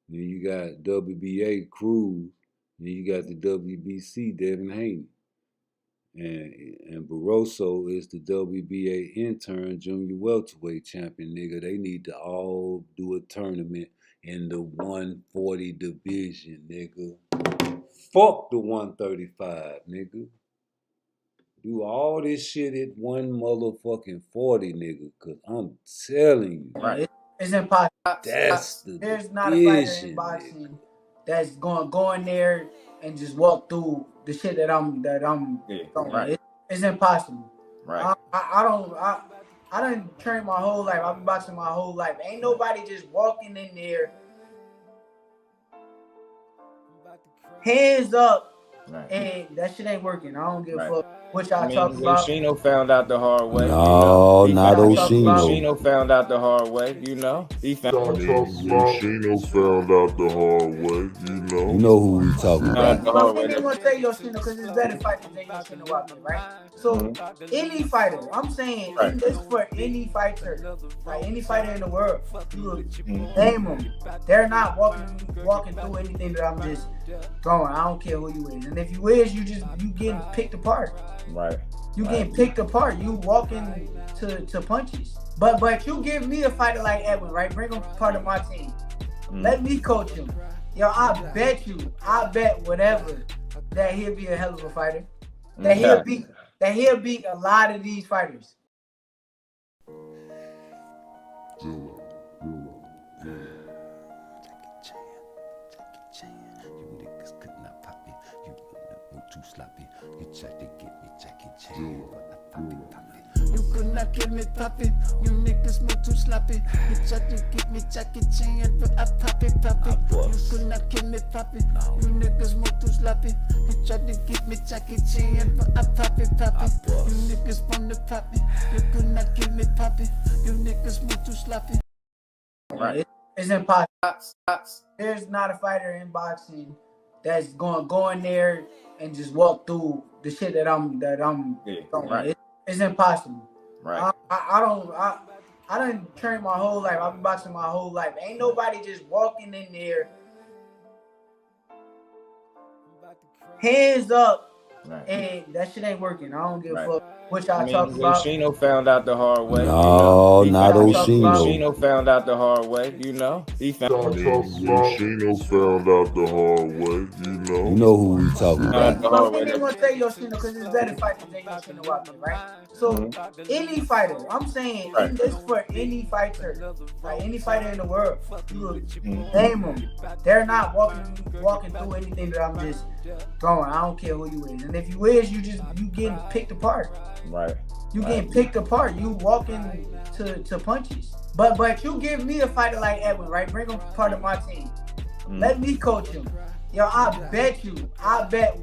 and you got WBA Cruz, and you got the WBC Devin Haney. And Barroso is the WBA intern junior welterweight champion, nigga. They need to all do a tournament in the 140 division, nigga. Fuck the 135, nigga. Do all this shit at one motherfucking 40, nigga. Cause I'm telling you. Right. It's impossible. That's the There's not a fighter in boxing that's going to go in there and just walk through the shit that I'm going. Right. It's impossible. Right. I done trained my whole life. I've been boxing my whole life. Ain't nobody just walking in there, hands up, and that shit ain't working. I don't give a fuck what y'all talking about. Oshino found out the hard way. No, not Oshino. Oshino found out the hard way. You know, Oshino found out the hard way. You know who we talking about. I'm gonna say Yoshino because it's better fighters than Yoshino out there, right? So any fighter, I'm saying this for any fighter, like any fighter in the world, you name them. They're not walking through anything that I'm just going. I don't care who you is, and if you is, you getting picked apart. Right. You getting picked apart. You walking to punches. But you give me a fighter like Edwin, right? Bring him part of my team. Let me coach him. Yo, I bet whatever that he'll be a hell of a fighter. That he'll beat a lot of these fighters. You could not kill me, Papi. You niggas move too sloppy. You tried to get me Jackie Chan, but I pop it. You could not kill me, Papi. You niggas move too sloppy. You tried to get me Jackie Chan, but I pop it. You niggas want to pop me. You could not kill me, Papi. You niggas move too sloppy. Right. It's impossible. There's not a fighter in boxing that's going to go in there and just walk through the shit that I'm going. Right. It's impossible. Right. I done trained my whole life. I've been boxing my whole life. Ain't nobody just walking in there, hands up, and that shit ain't working. I don't give a fuck what y'all talking about. Oshino found out the hard way. No, not Oshino. Oshino found out the hard way. You know, Oshino found out the hard way. You know who we talking about. I'm gonna say Yoshino because it's better fighters than Yoshino out there, right? So any fighter, I'm saying this for any fighter, like any fighter in the world, you name them. They're not walking through anything that I'm just going. I don't care who you is, and if you is, you getting picked apart. Right. You getting picked apart. You walking to punches. But you give me a fighter like Edwin, right? Bring him part of my team. Let me coach him. Yo, I bet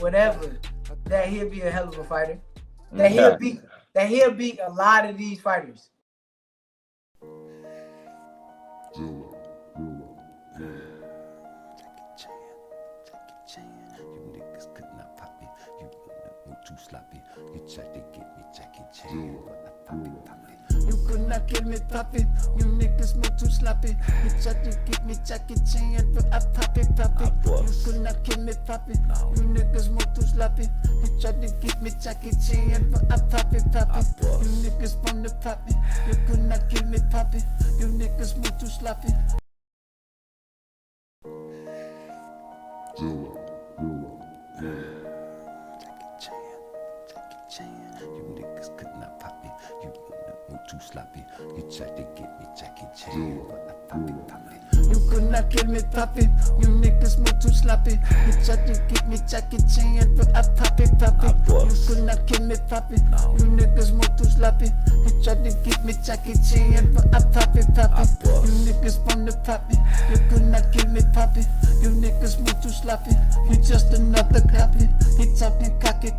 whatever that he'll be a hell of a fighter. That he'll beat a lot of these fighters. You could not kill me, Papi. You niggas move too sloppy. You tried to get me Jackie Chan, but I pop it. You could not kill me, Papi. You niggas move too sloppy. You tried to get me Jackie Chan, but I pop it. You niggas want to pop me. You could not kill me, Papi. You niggas move too sloppy. You could not kill me, Papi. You niggas move too sloppy. You tried to get me Jackie Chan, but I pop it. You could not kill me, Papi. You niggas move too sloppy. You tried to get me Jackie Chan, but I pop it. You niggas want to pop me. You could not kill me, Papi. You niggas move too sloppy. You just another copy. He talking cocky.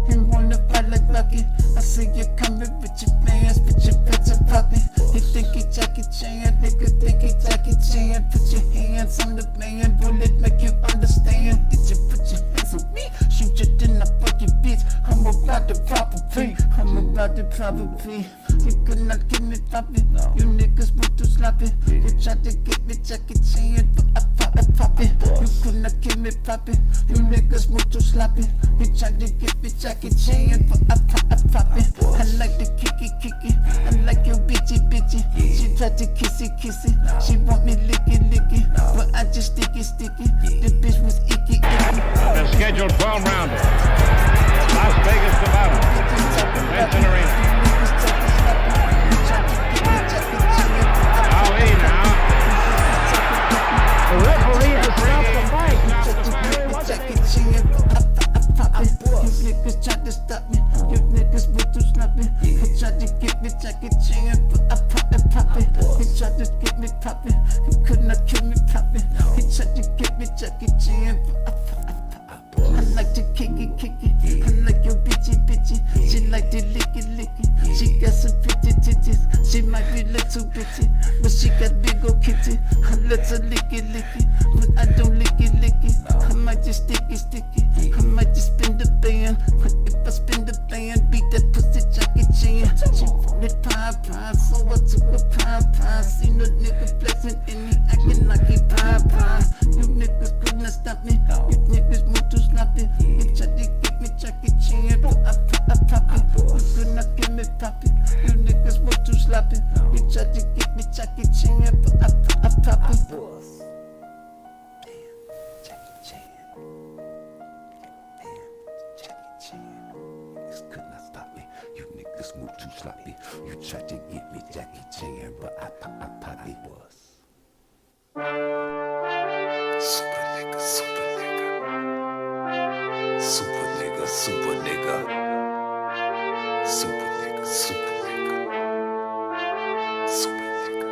He wanna fight like bucket. I see you coming with your fans, with your pets are popping. He think he Jackie Chan, nigga think he Jackie Chan. Put your hands on the man, will it make you understand? Did you put your hands on me? Shoot you, then I fuck your bitch. I'm about to pop a P. I'm about to pop a P. You could not get me poppin'. You niggas move too sloppy. You tried to get me Jackie Chan, but I pop it. You could not get me poppin'. You niggas move too sloppy. You tried to get me Jackie Chan, but I pop it. I like the kicky. I like your bitchy. She tried to kissy. She want me licky, but I just sticky. The bitch was icky. The scheduled 12-rounder. Las Vegas, Nevada. Benson Arena. Ali now. The referee has stopped the fight. You niggas tried to stop me. You niggas were too sloppy. He tried to get me Jackie Chan, but I pop it. He tried to get me poppin'. He could not kill me poppin'. He tried to get me Jackie Chan, but I like to kick it. I like your bitchy. She like to licky. She got some pretty titties. She might be little bitchy, but she got big ol' kitty. I let her licky, but I don't licky. I might just sticky. I might just spin the band, but if I spin the band, beat that pussy Jackie Chan. She wanted pie, so I took a pie. Seen a nigga flexing and he acting like he pie. You niggas could not stop me. You niggas move too sloppy. You tried to get me Jackie Chan, but I pop it. You could not get me poppin'. You niggas move too sloppy. You tried to get me Jackie Chan, but I pop it. Could not stop me. You niggas move too sloppy. You tried to get me Jackie Chan, but I pop it. Super nigga. Super nigga. Super nigga. Super nigga. Super nigga. Super nigga. Super nigga.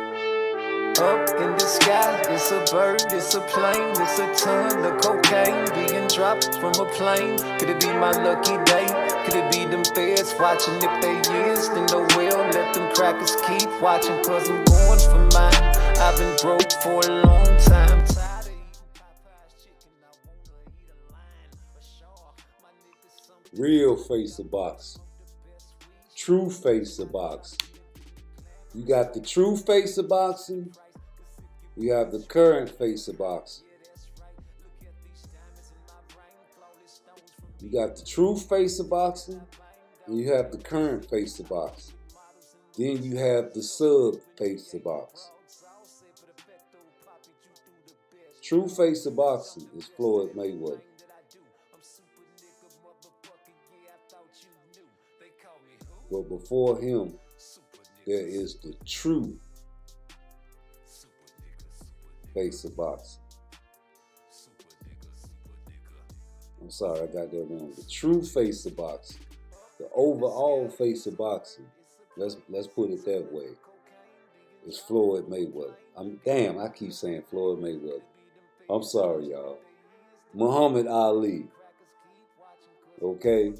Up in the sky, it's a bird, it's a plane, it's a ton of cocaine being dropped from a plane. Could it be my lucky day? Could it be them feds watching? If they is, then no well, let them crackers keep watching, cause I'm going for mine. I've been broke for a long time. Tired of eating Popeye's chicken, I wanna eat a lion, a shark. My niggas some Real face of boxing. True face of boxing. You got the true face of boxing. You have the current face of boxing. You got the true face of boxing, and you have the current face of boxing. Then you have the sub face of boxing. True face of boxing is Floyd Mayweather. But before him, there is the true face of boxing. I'm sorry, I got that wrong. The true face of boxing, the overall face of boxing, let's put it that way, is Floyd Mayweather. I keep saying Floyd Mayweather. I'm sorry, y'all. Muhammad Ali. Okay?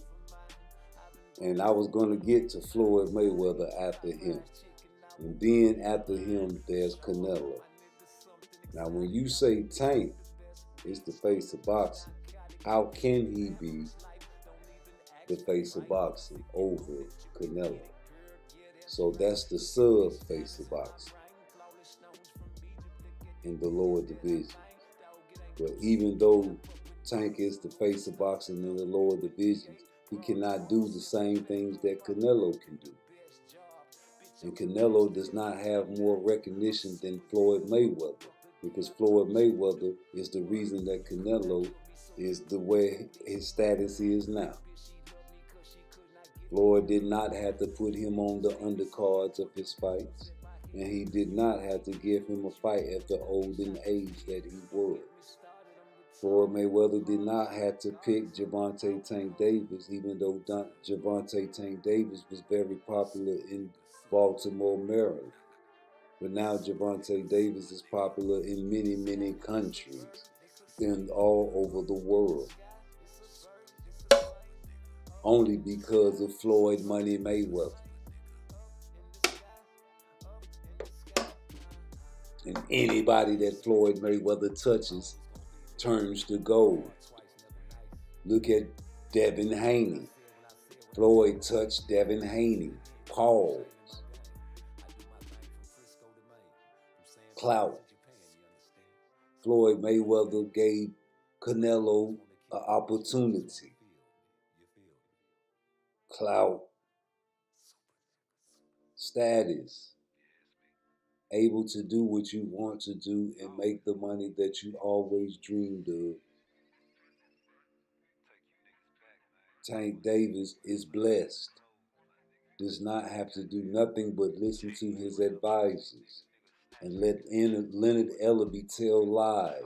And I was going to get to Floyd Mayweather after him. And then after him, there's Canelo. Now, when you say Tank is the face of boxing, how can he be the face of boxing over Canelo? So that's the sub face of boxing in the lower division. But even though Tank is the face of boxing in the lower divisions, he cannot do the same things that Canelo can do. And Canelo does not have more recognition than Floyd Mayweather, because Floyd Mayweather is the reason that Canelo is the way his status is now. Floyd did not have to put him on the undercards of his fights, and he did not have to give him a fight at the olden age that he was. Floyd Mayweather did not have to pick Gervonta Tank Davis, even though Gervonta Tank Davis was very popular in Baltimore, Maryland. But now Gervonta Davis is popular in many, many countries and all over the world. only because of Floyd Money Mayweather. And anybody that Floyd Mayweather touches turns to gold. Look at Devin Haney. Floyd touched Devin Haney. Pause. Clout. Floyd Mayweather gave Canelo an opportunity. Clout. Status. Able to do what you want to do and make the money that you always dreamed of. Tank Davis is blessed. Does not have to do nothing but listen to his advisors and let Leonard Ellerby tell lies.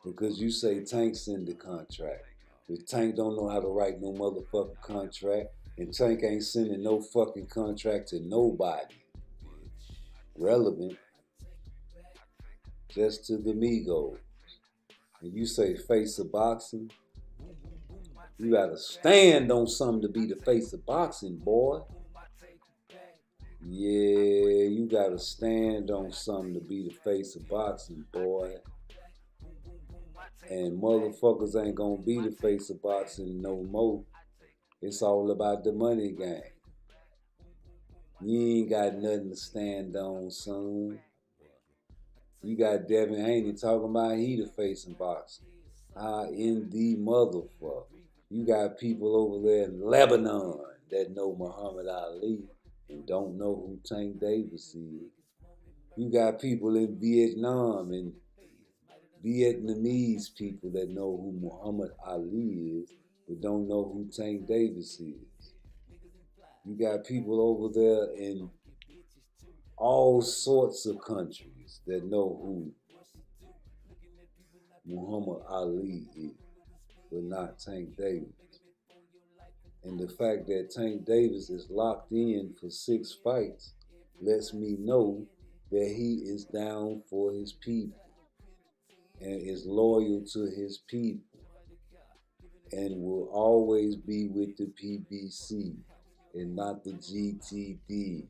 Because you say Tank signed the contract. But Tank don't know how to write no motherfucking contract. And Tank ain't sending no fucking contract to nobody. Relevant. Just to the Migos. And you say face of boxing. You gotta stand on something to be the face of boxing, boy. Yeah, you gotta stand on something to be the face of boxing, boy. And motherfuckers ain't gonna be the face of boxing no more. It's all about the money game. You ain't got nothing to stand on, son. You got Devin Haney talking about he the face of boxing. In the motherfucker. You got people over there in Lebanon that know Muhammad Ali and don't know who Tank Davis is. You got people in Vietnam and Vietnamese people that know who Muhammad Ali is but don't know who Tank Davis is. You got people over there in all sorts of countries that know who Muhammad Ali is, but not Tank Davis. And the fact that Tank Davis is locked in for 6 fights lets me know that he is down for his people and is loyal to his people and will always be with the PBC and not the GTD.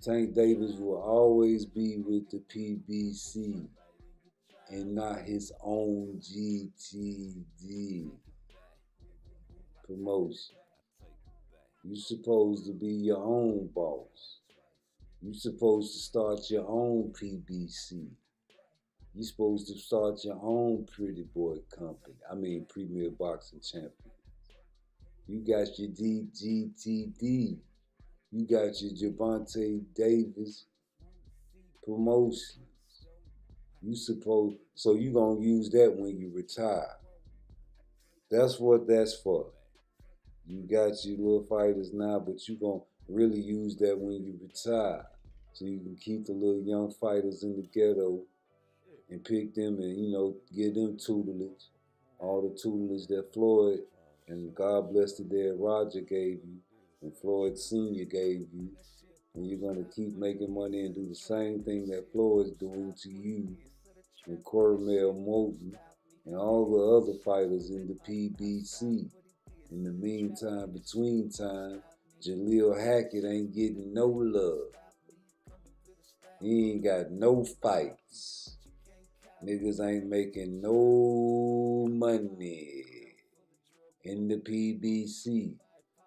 Tank Davis will always be with the PBC and not his own GTD promotion. You're supposed to be your own boss. You're supposed to start your own PBC. You're supposed to start your own Pretty Boy company. Premier Boxing Champion. You got your DGTD. You got your Gervonta Davis promotions. So you gonna use that when you retire. That's what that's for. You got your little fighters now, but you gonna really use that when you retire. So you can keep the little young fighters in the ghetto and pick them and, give them tutelage. All the tutelage that Floyd and God bless the dead Roger gave you and Floyd Sr. gave you. And you're gonna keep making money and do the same thing that Floyd's doing to you and Cormel Moulton and all the other fighters in the PBC. In the meantime, between time, Jaleel Hackett ain't getting no love. He ain't got no fights. Niggas ain't making no money in the PBC.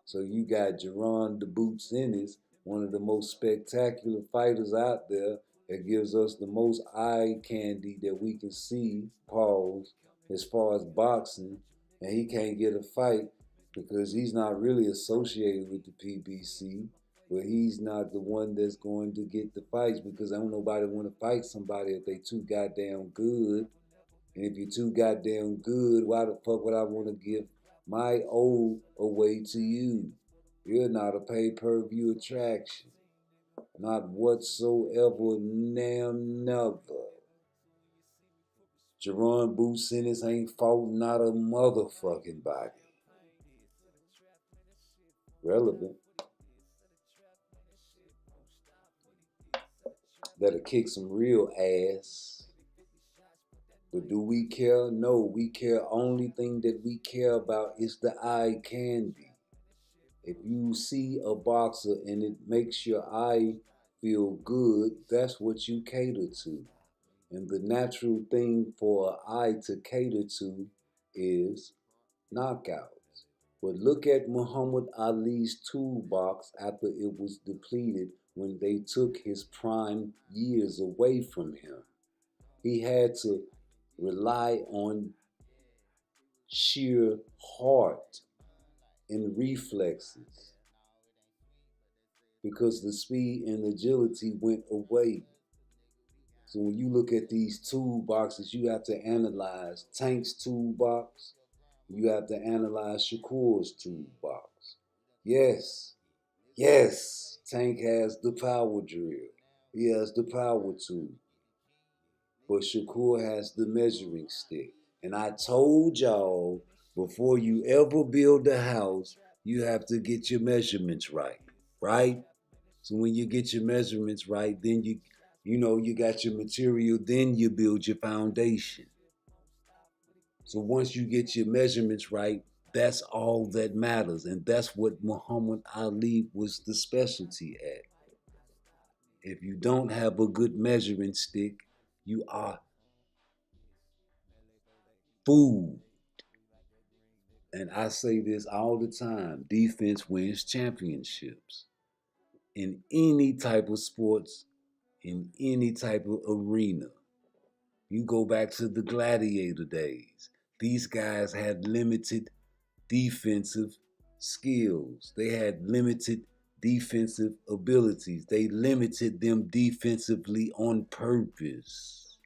So you got Jerron the Boots Ennis, one of the most spectacular fighters out there that gives us the most eye candy that we can see, pause, as far as boxing, and he can't get a fight because he's not really associated with the PBC, but he's not the one that's going to get the fights because don't nobody want to fight somebody if they too goddamn good. And if you're too goddamn good, why the fuck would I want to give my O away to you? You're not a pay-per-view attraction. Not whatsoever, never. Jerron Boots Ennis ain't fought not a motherfucking body. Relevant. That'll kick some real ass. But do we care? No, we care. Only thing that we care about is the eye candy. If you see a boxer and it makes your eye feel good, that's what you cater to. And the natural thing for an eye to cater to is knockouts. But look at Muhammad Ali's toolbox after it was depleted when they took his prime years away from him. He had to rely on sheer heart and reflexes because the speed and agility went away. So when you look at these toolboxes, you have to analyze Tank's toolbox. You have to analyze Shakur's toolbox. Yes, Tank has the power drill. He has the power tool. But Shakur has the measuring stick. And I told y'all, before you ever build a house, you have to get your measurements right, right? So when you get your measurements right, then you got your material, then you build your foundation. So once you get your measurements right, that's all that matters. And that's what Muhammad Ali was the specialty at. If you don't have a good measuring stick, you are fooled. And I say this all the time, defense wins championships. In any type of sports, in any type of arena. You go back to the gladiator days. These guys had limited defensive skills. They had limited defensive abilities. They limited them defensively on purpose.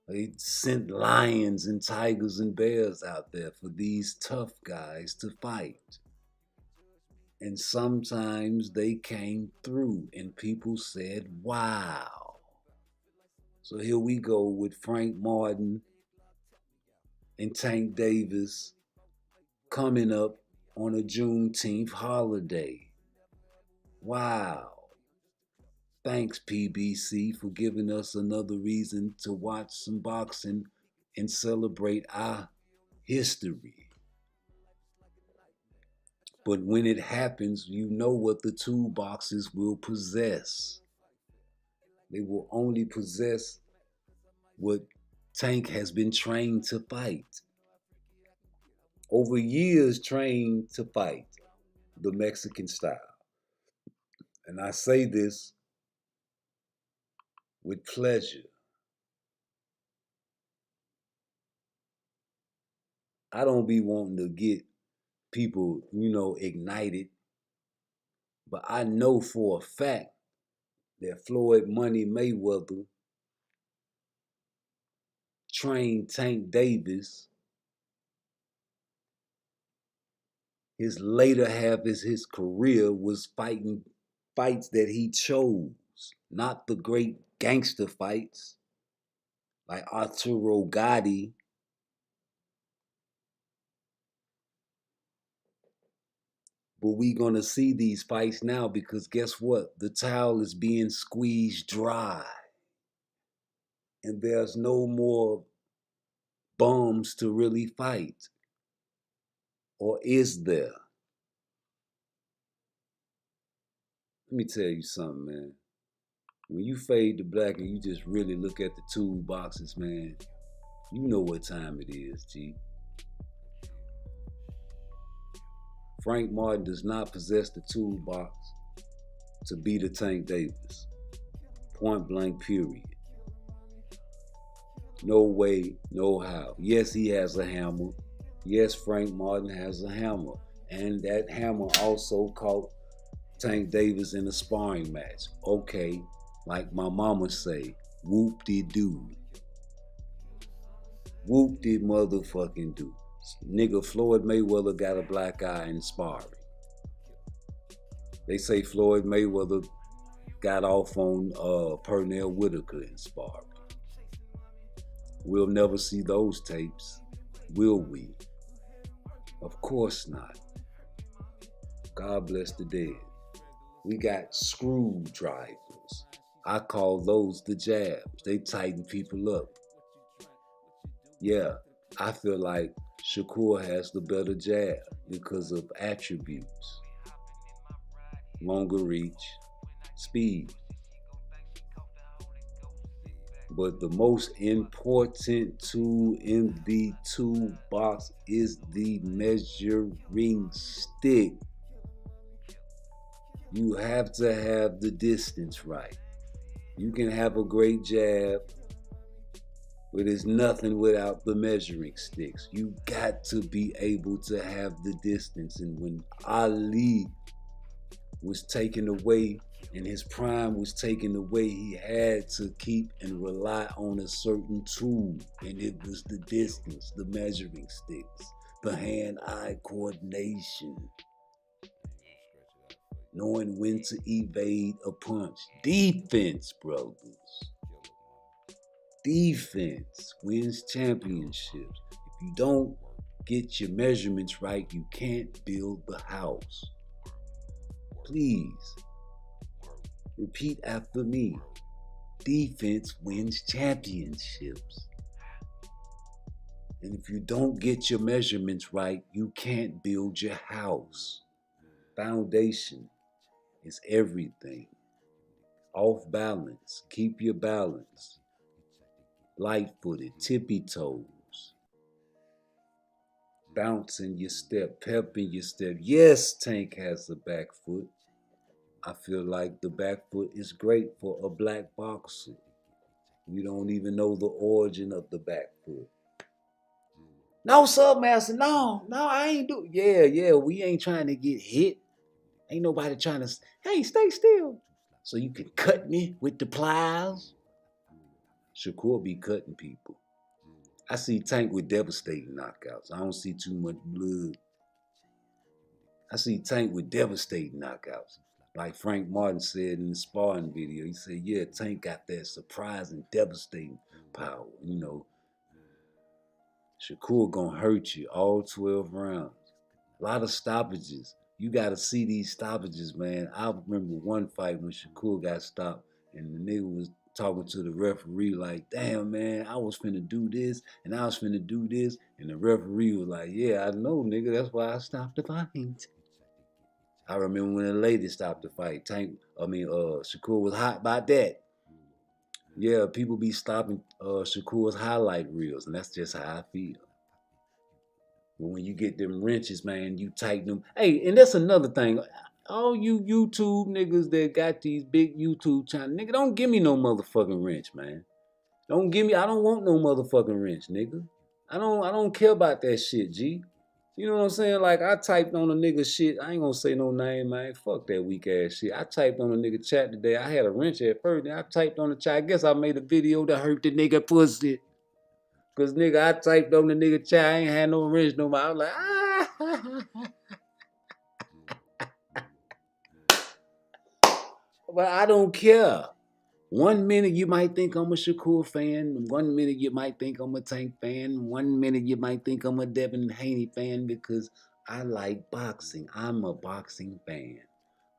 They sent lions and tigers and bears out there for these tough guys to fight. And sometimes they came through and people said, wow. So here we go with Frank Martin and Tank Davis coming up on a Juneteenth holiday. Wow. Thanks, PBC, for giving us another reason to watch some boxing and celebrate our history. But when it happens, you know what the toolboxes will possess. They will only possess what Tank has been trained to fight. Over years trained to fight the Mexican style. And I say this with pleasure. I don't be wanting to get people, ignited. But I know for a fact that Floyd Money Mayweather trained Tank Davis. His later half of his career was fighting fights that he chose, not the great gangster fights like Arturo Gatti. But we're going to see these fights now because guess what? The towel is being squeezed dry. And there's no more bums to really fight. Or is there? Let me tell you something, man. When you fade to black and you just really look at the toolboxes, man, you know what time it is, G. Frank Martin does not possess the toolbox to beat a Tank Davis. Point blank, period. No way, no how. Yes, he has a hammer. Yes, Frank Martin has a hammer. And that hammer also caught Tank Davis in a sparring match. Okay, like my mama say, whoop-de-doo. Whoop-de-motherfucking do. Nigga, Floyd Mayweather got a black eye in sparring. They say Floyd Mayweather got off on Pernell Whitaker in sparring. We'll never see those tapes, will we? Of course not. God bless the dead. We got screwdrivers. I call those the jabs. They tighten people up. Yeah, I feel like Shakur has the better jab because of attributes. Longer reach, speed. But the most important tool in the toolbox is the measuring stick. You have to have the distance right. You can have a great jab, but it's nothing without the measuring sticks. You got to be able to have the distance. And when Ali was taken away and his prime was taken away, he had to keep and rely on a certain tool. And it was the distance, the measuring sticks, the hand-eye coordination, knowing when to evade a punch. Defense, brothers. Defense wins championships. If you don't get your measurements right, you can't build the house. Please, repeat after me. Defense wins championships. And if you don't get your measurements right, you can't build your house. Foundation is everything. Off balance, keep your balance. Light-footed, tippy toes. Bounce in your step, pep in your step. Yes, Tank has a back foot. I feel like the back foot is great for a black boxer. We don't even know the origin of the back foot. No, Submaster, no, I ain't do. Yeah, we ain't trying to get hit. Ain't nobody trying to, hey, stay still. So you can cut me with the pliers. Shakur be cutting people. I see Tank with devastating knockouts. I don't see too much blood. I see Tank with devastating knockouts. Like Frank Martin said in the sparring video, he said, yeah, Tank got that surprising, devastating power. You know, Shakur gonna hurt you all 12 rounds. A lot of stoppages. You gotta see these stoppages, man. I remember one fight when Shakur got stopped and the nigga was talking to the referee like, damn, man, I was finna do this and I was finna do this. And the referee was like, yeah, I know, nigga. That's why I stopped the fight. I remember when the lady stopped the fight. Shakur was hot about that. Yeah, people be stopping Shakur's highlight reels, and that's just how I feel. But when you get them wrenches, man, you tighten them. Hey, and that's another thing. All you YouTube niggas that got these big YouTube channels, nigga, don't give me no motherfucking wrench, man. I don't want no motherfucking wrench, nigga. I don't care about that shit, G. You know what I'm saying? Like, I typed on a nigga shit. I ain't gonna say no name, man. Fuck that weak ass shit. I typed on a nigga chat today. I had a wrench at first. Then I typed on the chat. I guess I made a video that hurt the nigga pussy. Cause nigga, I typed on the nigga chat. I ain't had no wrench no more. I was like, But I don't care. 1 minute you might think I'm a Shakur fan. 1 minute you might think I'm a Tank fan. 1 minute you might think I'm a Devin Haney fan because I like boxing. I'm a boxing fan.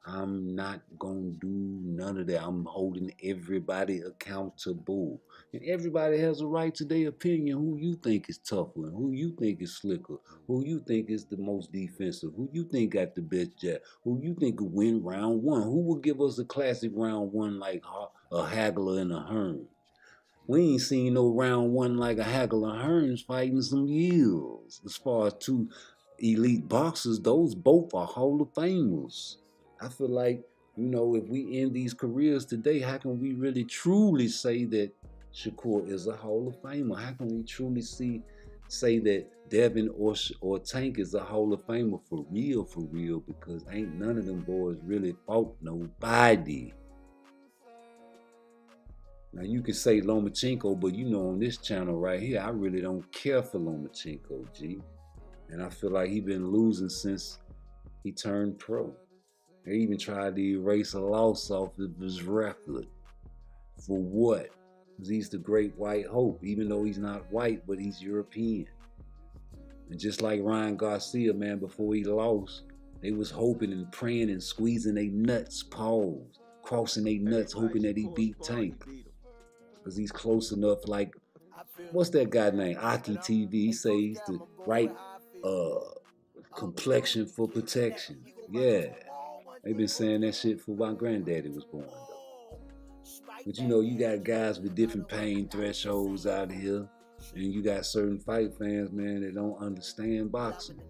I'm not going to do none of that. I'm holding everybody accountable. And everybody has a right to their opinion. Who you think is tougher and who you think is slicker. Who you think is the most defensive. Who you think got the best jab. Who you think will win round one. Who will give us a classic round one like a Hagler and a Hearns. We ain't seen no round one like a Hagler and Hearns fighting some years. As far as two elite boxers, those both are Hall of Famers. I feel like, you know, if we end these careers today, how can we really truly say that Shakur is a Hall of Famer? How can we truly say that Devin or Tank is a Hall of Famer for real? Because ain't none of them boys really fought nobody. Now you can say Lomachenko, but you know on this channel right here, I really don't care for Lomachenko, G. And I feel like he been losing since he turned pro. They even tried to erase a loss off of his record. For what? Because he's the great white hope, even though he's not white, but he's European. And just like Ryan Garcia, man, before he lost, they was hoping and praying and squeezing their nuts, crossing their nuts, hoping that he beat Tank. Because he's close enough like what's that guy named Aki TV? He says the right complexion for protection. Yeah. They've been saying that shit for my granddaddy was born though. But you know, you got guys with different pain thresholds out here. And you got certain fight fans, man, that don't understand boxing.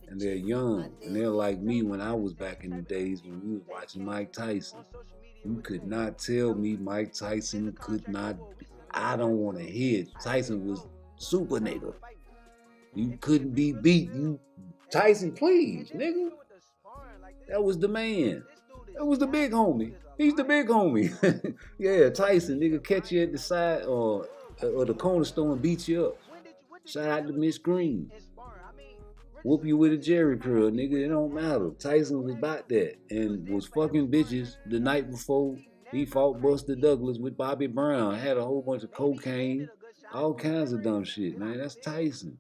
And they're young. And they're like me when I was back in the days when we was watching Mike Tyson. You could not tell me Mike Tyson could not. I don't want to hear it. Tyson was super nigga. You couldn't be beat. Tyson, please, nigga. That was the man. That was the big homie. He's the big homie. Yeah, Tyson, nigga, catch you at the side or the corner store and beat you up. Shout out to Miss Green. Whoop you with a Jerry curl, nigga. It don't matter. Tyson was about that and was fucking bitches the night before he fought Buster Douglas with Bobby Brown. Had a whole bunch of cocaine, all kinds of dumb shit, man. That's Tyson.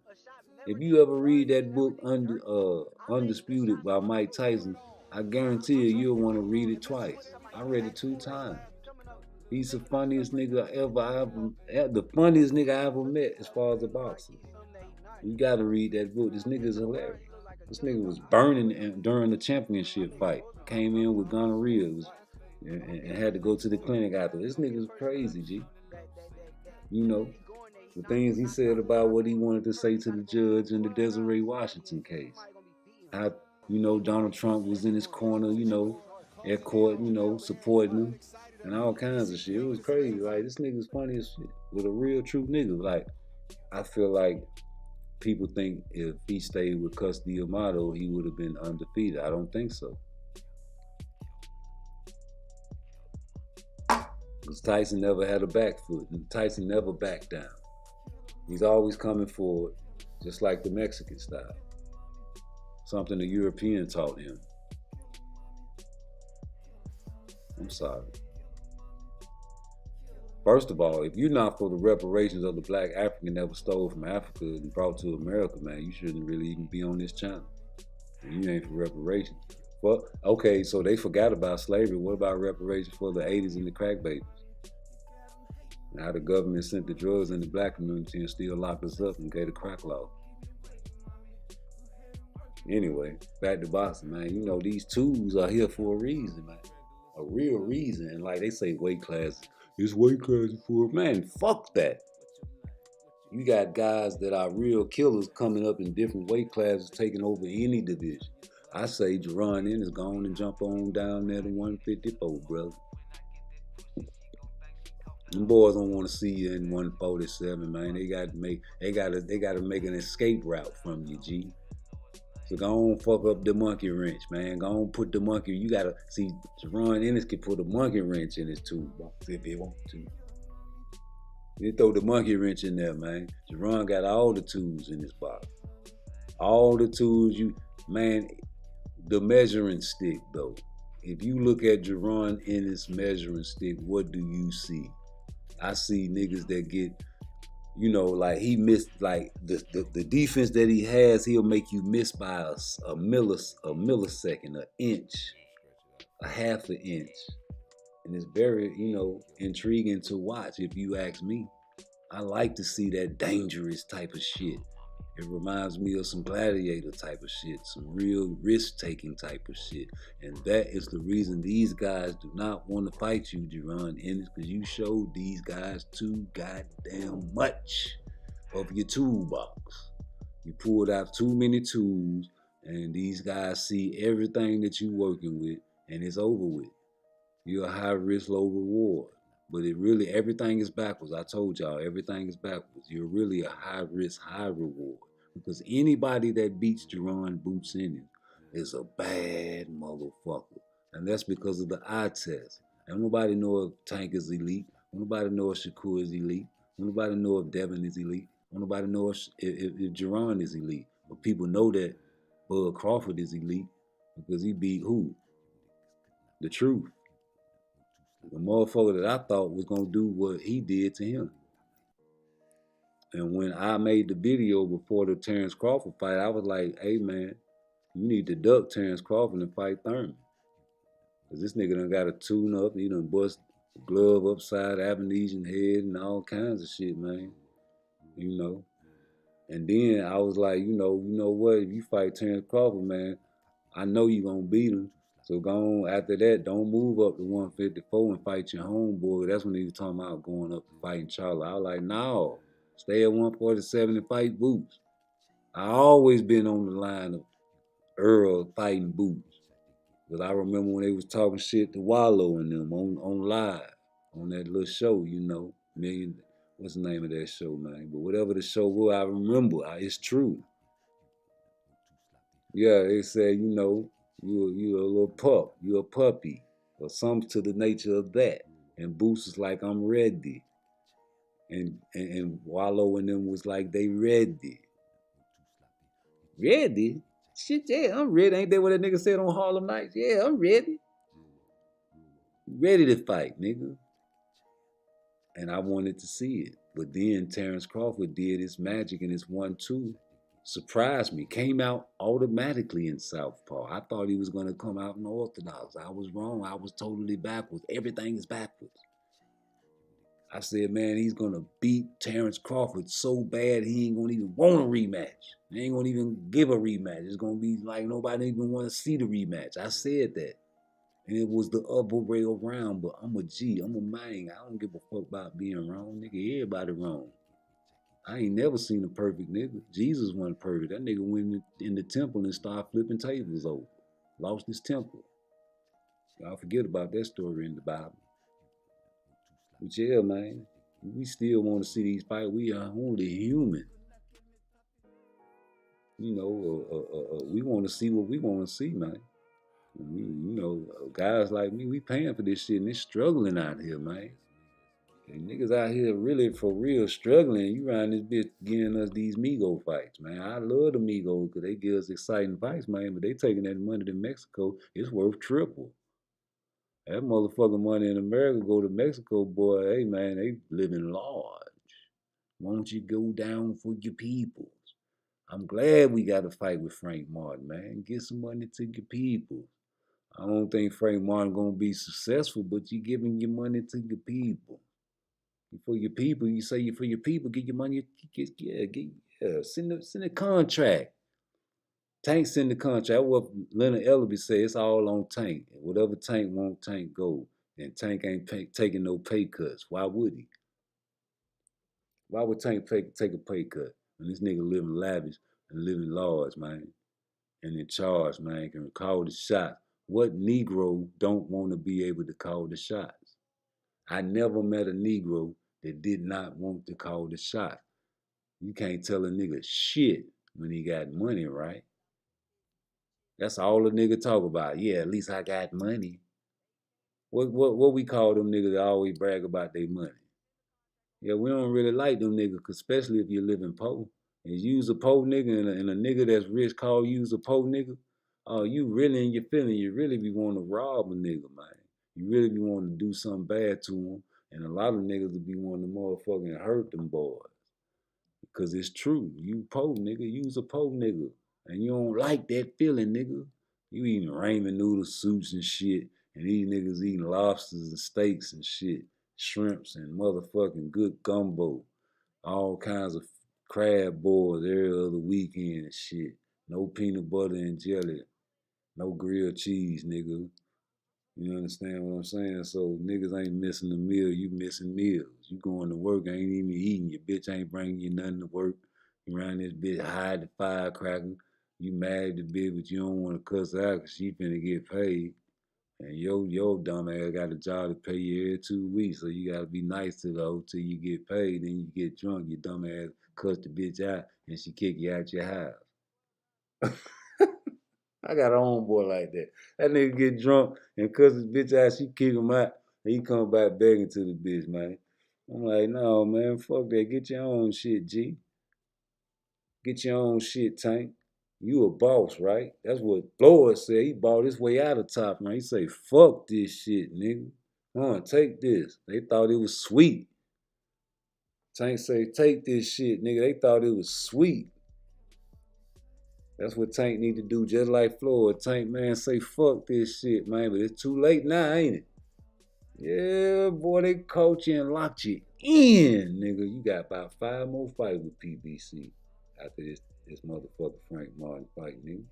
If you ever read that book, Undisputed by Mike Tyson, I guarantee you'll want to read it twice. I read it 2 times. He's the funniest nigga the funniest nigga I ever met as far as a boxer. You gotta read that book. This nigga is hilarious. This nigga was burning during the championship fight. Came in with gonorrhea and had to go to the clinic after. This nigga's crazy, G. You know, the things he said about what he wanted to say to the judge in the Desiree Washington case. How, you know, Donald Trump was in his corner, you know, at court, you know, supporting him and all kinds of shit. It was crazy. Like, this nigga's funny as shit. With a real true nigga. Like, I feel like people think if he stayed with Custody Amato, he would have been undefeated. I don't think so. Because Tyson never had a back foot. And Tyson never backed down. He's always coming forward, just like the Mexican style. Something the European taught him. I'm sorry. First of all, if you're not for the reparations of the black African that was stolen from Africa and brought to America, man, you shouldn't really even be on this channel. You ain't for reparations. Well, okay, so they forgot about slavery. What about reparations for the 80s and the crack babies? Now the government sent the drugs in the black community and still locked us up and gave the crack law. Anyway, back to boxing, man. You know, these tools are here for a reason, man. A real reason. And like they say, weight classes. It's weight classes for a man. Fuck that. You got guys that are real killers coming up in different weight classes, taking over any division. I say Jerron Ennis gone and jump on down there to 154, brother. Them boys don't want to see you in 147, man. They gotta make an escape route from you, G. So go on fuck up the monkey wrench, man. Go on put the monkey. You gotta see Jerron Ennis can put a monkey wrench in his toolbox if he wants to. You throw the monkey wrench in there, man. Jerron got all the tools in his box. All the tools man, the measuring stick though. If you look at Jerron Ennis' measuring stick, what do you see? I see niggas that get, you know, like he missed, like the defense that he has, he'll make you miss by a millisecond, an inch, a half an inch. And it's very, you know, intriguing to watch if you ask me. I like to see that dangerous type of shit. It reminds me of some gladiator type of shit, some real risk-taking type of shit. And that is the reason these guys do not want to fight you, Jerron Ennis, because you showed these guys too goddamn much of your toolbox. You pulled out too many tools, and these guys see everything that you're working with, and it's over with. You're a high risk, low reward. But it really, everything is backwards. I told y'all, everything is backwards. You're really a high risk, high reward. Because anybody that beats Jerron Boots Ennis is a bad motherfucker. And that's because of the eye test. And nobody know if Tank is elite. Nobody know if Shakur is elite. Nobody know if Devin is elite. Nobody know if Jerron is elite. But people know that Bud Crawford is elite because he beat who? The Truth. The motherfucker that I thought was going to do what he did to him. And when I made the video before the Terrence Crawford fight, I was like, hey, man, you need to duck Terrence Crawford and fight Thurman. Because this nigga done got a tune-up. He done bust glove upside, Abenesian head, and all kinds of shit, man. you know. And then I was like, you know what? If you fight Terrence Crawford, man, I know you gonna beat him. So go on after that. Don't move up to 154 and fight your homeboy. That's when he was talking about going up to fighting Charlie. I was like, no, stay at 147 and fight Boots. I always been on the line of Earl fighting Boots. Because I remember when they was talking shit to Wallow and them on live, on that little show, you know. What's the name of that show, man? But whatever the show was, I remember. It's true. Yeah, they said, you know, you a little pup. You a puppy. Or something to the nature of that. And Boots was like, I'm ready. And Wallow and them was like, they ready. Ready? Shit, yeah, I'm ready. Ain't that what that nigga said on Harlem Nights? Yeah, I'm ready. Ready to fight, nigga. And I wanted to see it. But then Terrence Crawford did his magic and his 1-2. Surprised me. Came out automatically in Southpaw. I thought he was going to come out in Orthodox. I was wrong. I was totally backwards. Everything is backwards. I said, man, he's going to beat Terrence Crawford so bad he ain't going to even want a rematch. He ain't going to even give a rematch. It's going to be like nobody even want to see the rematch. I said that. And it was the other way around, but I'm a G. I'm a man. I don't give a fuck about being wrong. Nigga, everybody wrong. I ain't never seen a perfect nigga. Jesus wasn't perfect. That nigga went in the temple and started flipping tables over. Lost his temple. Y'all forget about that story in the Bible. But yeah, man, we still want to see these fights. We are only human. You know, we want to see what we want to see, man. You know, guys like me, we paying for this shit and it's struggling out here, man. And niggas out here really for real struggling. You around this bitch getting us these Migo fights, man. I love the Migos because they give us exciting fights, man. But they taking that money to Mexico, it's worth triple. That motherfucking money in America go to Mexico, boy. Hey, man, they living large. Won't you go down for your peoples? I'm glad we got to fight with Frank Martin, man. Get some money to your people. I don't think Frank Martin gonna be successful, but you giving your money to your people. For your people, you say you for your people, get your money, send the contract. Tank send the contract. What Leonard Ellerby said, it's all on Tank. Whatever Tank want, Tank go. And Tank ain't taking no pay cuts. Why would he? Why would Tank take a pay cut? And this nigga living lavish and living large, man. And in charge, man, can call the shots. What Negro don't want to be able to call the shots? I never met a Negro that did not want to call the shot. You can't tell a nigga shit when he got money, right? That's all a nigga talk about. Yeah, at least I got money. What we call them niggas that always brag about their money? Yeah, we don't really like them niggas, especially if you're living poor. And use a poor nigga and a nigga that's rich call you a poor nigga. Oh, you really in your feeling. You really be wanting to rob a nigga, man. You really be wanting to do something bad to him. And a lot of niggas will be wanting to motherfucking hurt them boys. Because it's true. You poor nigga, you's a poor nigga. And you don't like that feeling, nigga. You eating ramen noodle soups and shit. And these niggas eating lobsters and steaks and shit. Shrimps and motherfucking good gumbo. All kinds of crab boils every other weekend and shit. No peanut butter and jelly. No grilled cheese, nigga. You understand what I'm saying? So niggas ain't missing a meal, you missing meals. You going to work, ain't even eating. Your bitch ain't bringing you nothing to work. You around this bitch hide the firecracker. You mad at the bitch, but you don't want to cuss her out because she finna get paid. And your dumb ass got a job to pay you every 2 weeks, so you gotta be nice to the hoe till you get paid. Then you get drunk, your dumb ass cuss the bitch out, and she kick you out your house. I got a homeboy like that. That nigga get drunk and cuss his bitch out, she kick him out, and he come back begging to the bitch, man. I'm like, no, man, fuck that. Get your own shit, G. Get your own shit, Tank. You a boss, right? That's what Floyd said. He bought his way out of top, man. He say, fuck this shit, nigga. Take this. They thought it was sweet. Tank say, take this shit, nigga. They thought it was sweet. That's what Tank need to do, just like Floyd. Tank, man, say, fuck this shit, man. But it's too late now, ain't it? Yeah, boy, they caught you and locked you in, nigga. You got about 5 more fights with PBC after this motherfucker Frank Martin fight, nigga.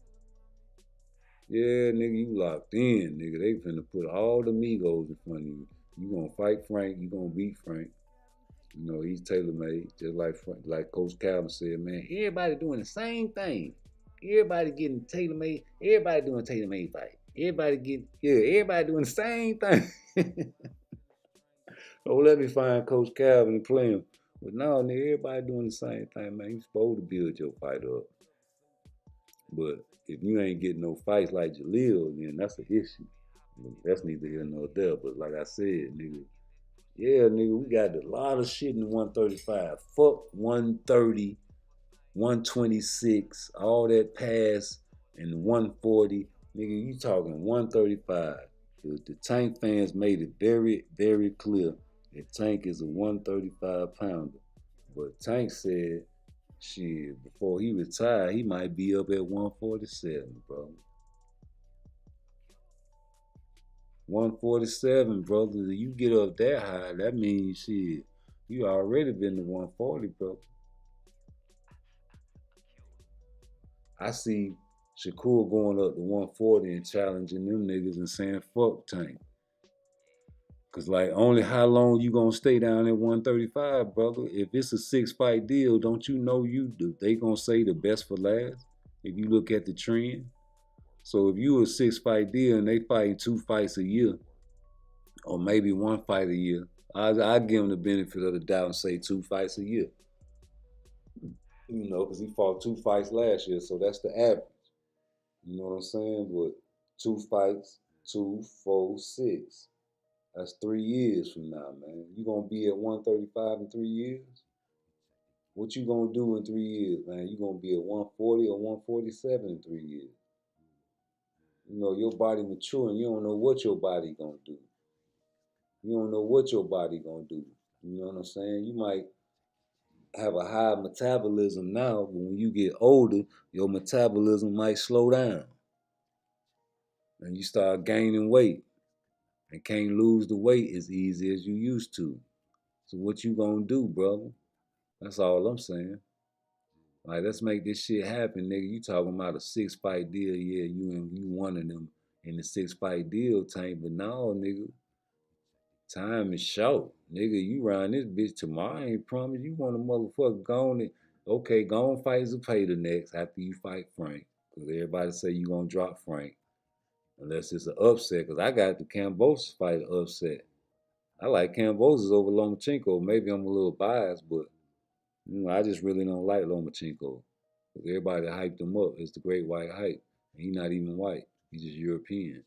Yeah, nigga, you locked in, nigga. They finna put all the Migos in front of you. You gonna fight Frank, you gonna beat Frank. You know, he's tailor-made, just like Coach Calvin said, man, everybody doing the same thing. Everybody getting tailor-made. Everybody doing tailor-made fight. Everybody doing the same thing. Don't let me find Coach Calvin and play him. But no, nigga, everybody doing the same thing, man. You supposed to build your fight up. But if you ain't getting no fights like Jaleel, then that's an issue. That's neither here nor there. But like I said, nigga, yeah, nigga, we got a lot of shit in 135. Fuck 130, 126, all that pass, and 140. Nigga, you talking 135. The Tank fans made it very, very clear that Tank is a 135 pounder. But Tank said, shit, before he retired, he might be up at 147, bro. 147, brother. You get up that high, that means shit. You already been to 140, bro. I see Shakur going up to 140 and challenging them niggas and saying fuck Tank. Cause like only how long you gonna stay down at 135, brother? If it's a 6-fight deal, don't you know they gonna say the best for last? If you look at the trend. So if you a 6-fight deal and they fighting 2 fights a year, or maybe 1 fight a year, I give them the benefit of the doubt and say 2 fights a year. You know, because he fought 2 fights last year, so that's the average. You know what I'm saying? But 2 fights, 2, 4, 6. That's 3 years from now, man. You gonna be at 135 in 3 years? What you gonna do in 3 years, man? You gonna be at 140 or 147 in 3 years? You know, your body maturing. You don't know what your body gonna do. You don't know what your body gonna do. You know what I'm saying? You might have a high metabolism now, but when you get older, your metabolism might slow down. And you start gaining weight. And can't lose the weight as easy as you used to. So what you gonna do, brother? That's all I'm saying. Like, let's make this shit happen, nigga. You talking about a 6-fight deal, yeah, you one of them in the 6-fight deal, Tank, but no, nigga. Time is short. Nigga, you run this bitch tomorrow. I ain't promise you want a motherfucker gone and okay, go on fight Zepeda next after you fight Frank. Cause everybody say you gonna drop Frank. Unless it's an upset, because I got the Kambosos fight upset. I like Kambosos over Lomachenko. Maybe I'm a little biased, but you know, I just really don't like Lomachenko. Because everybody hyped him up. It's the great white hype. And he's not even white. He's just European.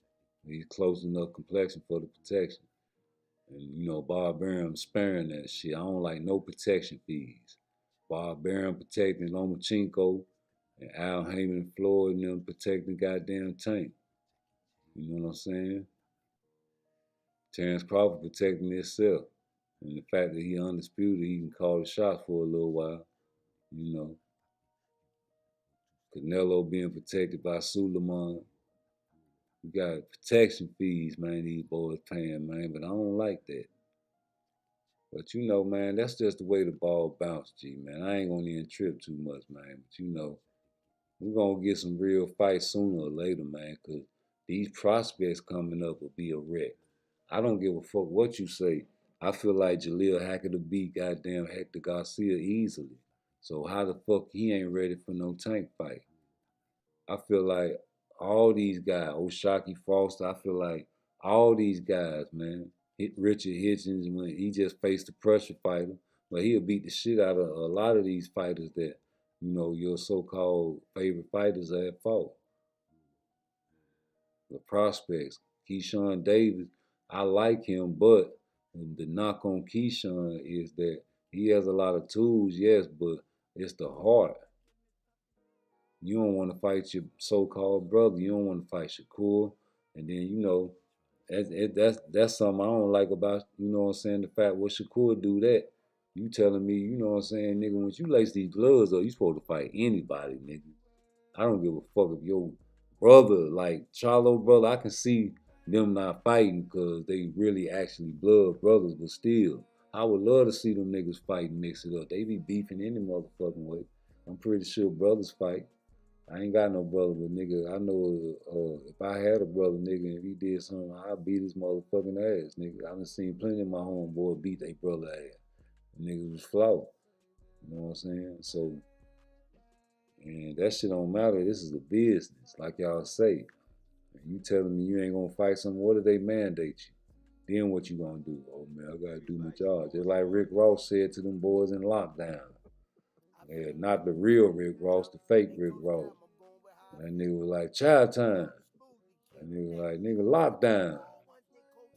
He's close enough complexion for the protection. And you know, Bob Arum sparing that shit. I don't like no protection fees. Bob Arum protecting Lomachenko, and Al Heyman and Floyd and them protecting goddamn Tank. You know what I'm saying? Terrence Crawford protecting himself. And the fact that he undisputed, he can call the shots for a little while. You know. Canelo being protected by Suleiman. You got protection fees, man, these boys paying, man, but I don't like that. But you know, man, that's just the way the ball bounced, G, man. I ain't gonna even trip too much, man. But you know, we're gonna get some real fights sooner or later, man, because these prospects coming up will be a wreck. I don't give a fuck what you say. I feel like Jaleel Hackett will beat goddamn Hector Garcia easily. So how the fuck he ain't ready for no Tank fight? I feel like all these guys, O'Shaquie Foster, I feel like all these guys, man. Richard Hitchens, when he just faced a pressure fighter, but he'll beat the shit out of a lot of these fighters that, you know, your so-called favorite fighters have fought. The prospects, Keyshawn Davis, I like him, but the knock on Keyshawn is that he has a lot of tools, yes, but it's the heart. You don't want to fight your so-called brother. You don't want to fight Shakur. And then, you know, that's something I don't like about, you know what I'm saying, the fact what Shakur do that. You telling me, you know what I'm saying, nigga, once you lace these gloves up, you supposed to fight anybody, nigga. I don't give a fuck if your brother, like Charlo brother, I can see them not fighting because they really actually blood brothers, but still, I would love to see them niggas fight and mix it up. They be beefing any motherfucking way. I'm pretty sure brothers fight. I ain't got no brother, but nigga, I know if I had a brother, nigga, and if he did something, I'd beat his motherfucking ass, nigga. I done seen plenty of my homeboy beat their brother ass. The niggas was flawed. You know what I'm saying? So, and that shit don't matter. This is a business, like y'all say. You telling me you ain't gonna fight something, what do they mandate you? Then what you gonna do? Oh man, I gotta do my job. Just like Rick Ross said to them boys in lockdown. Yeah, not the real Rick Ross, the fake Rick Ross. That nigga was like, child time. That nigga was like, nigga, lockdown.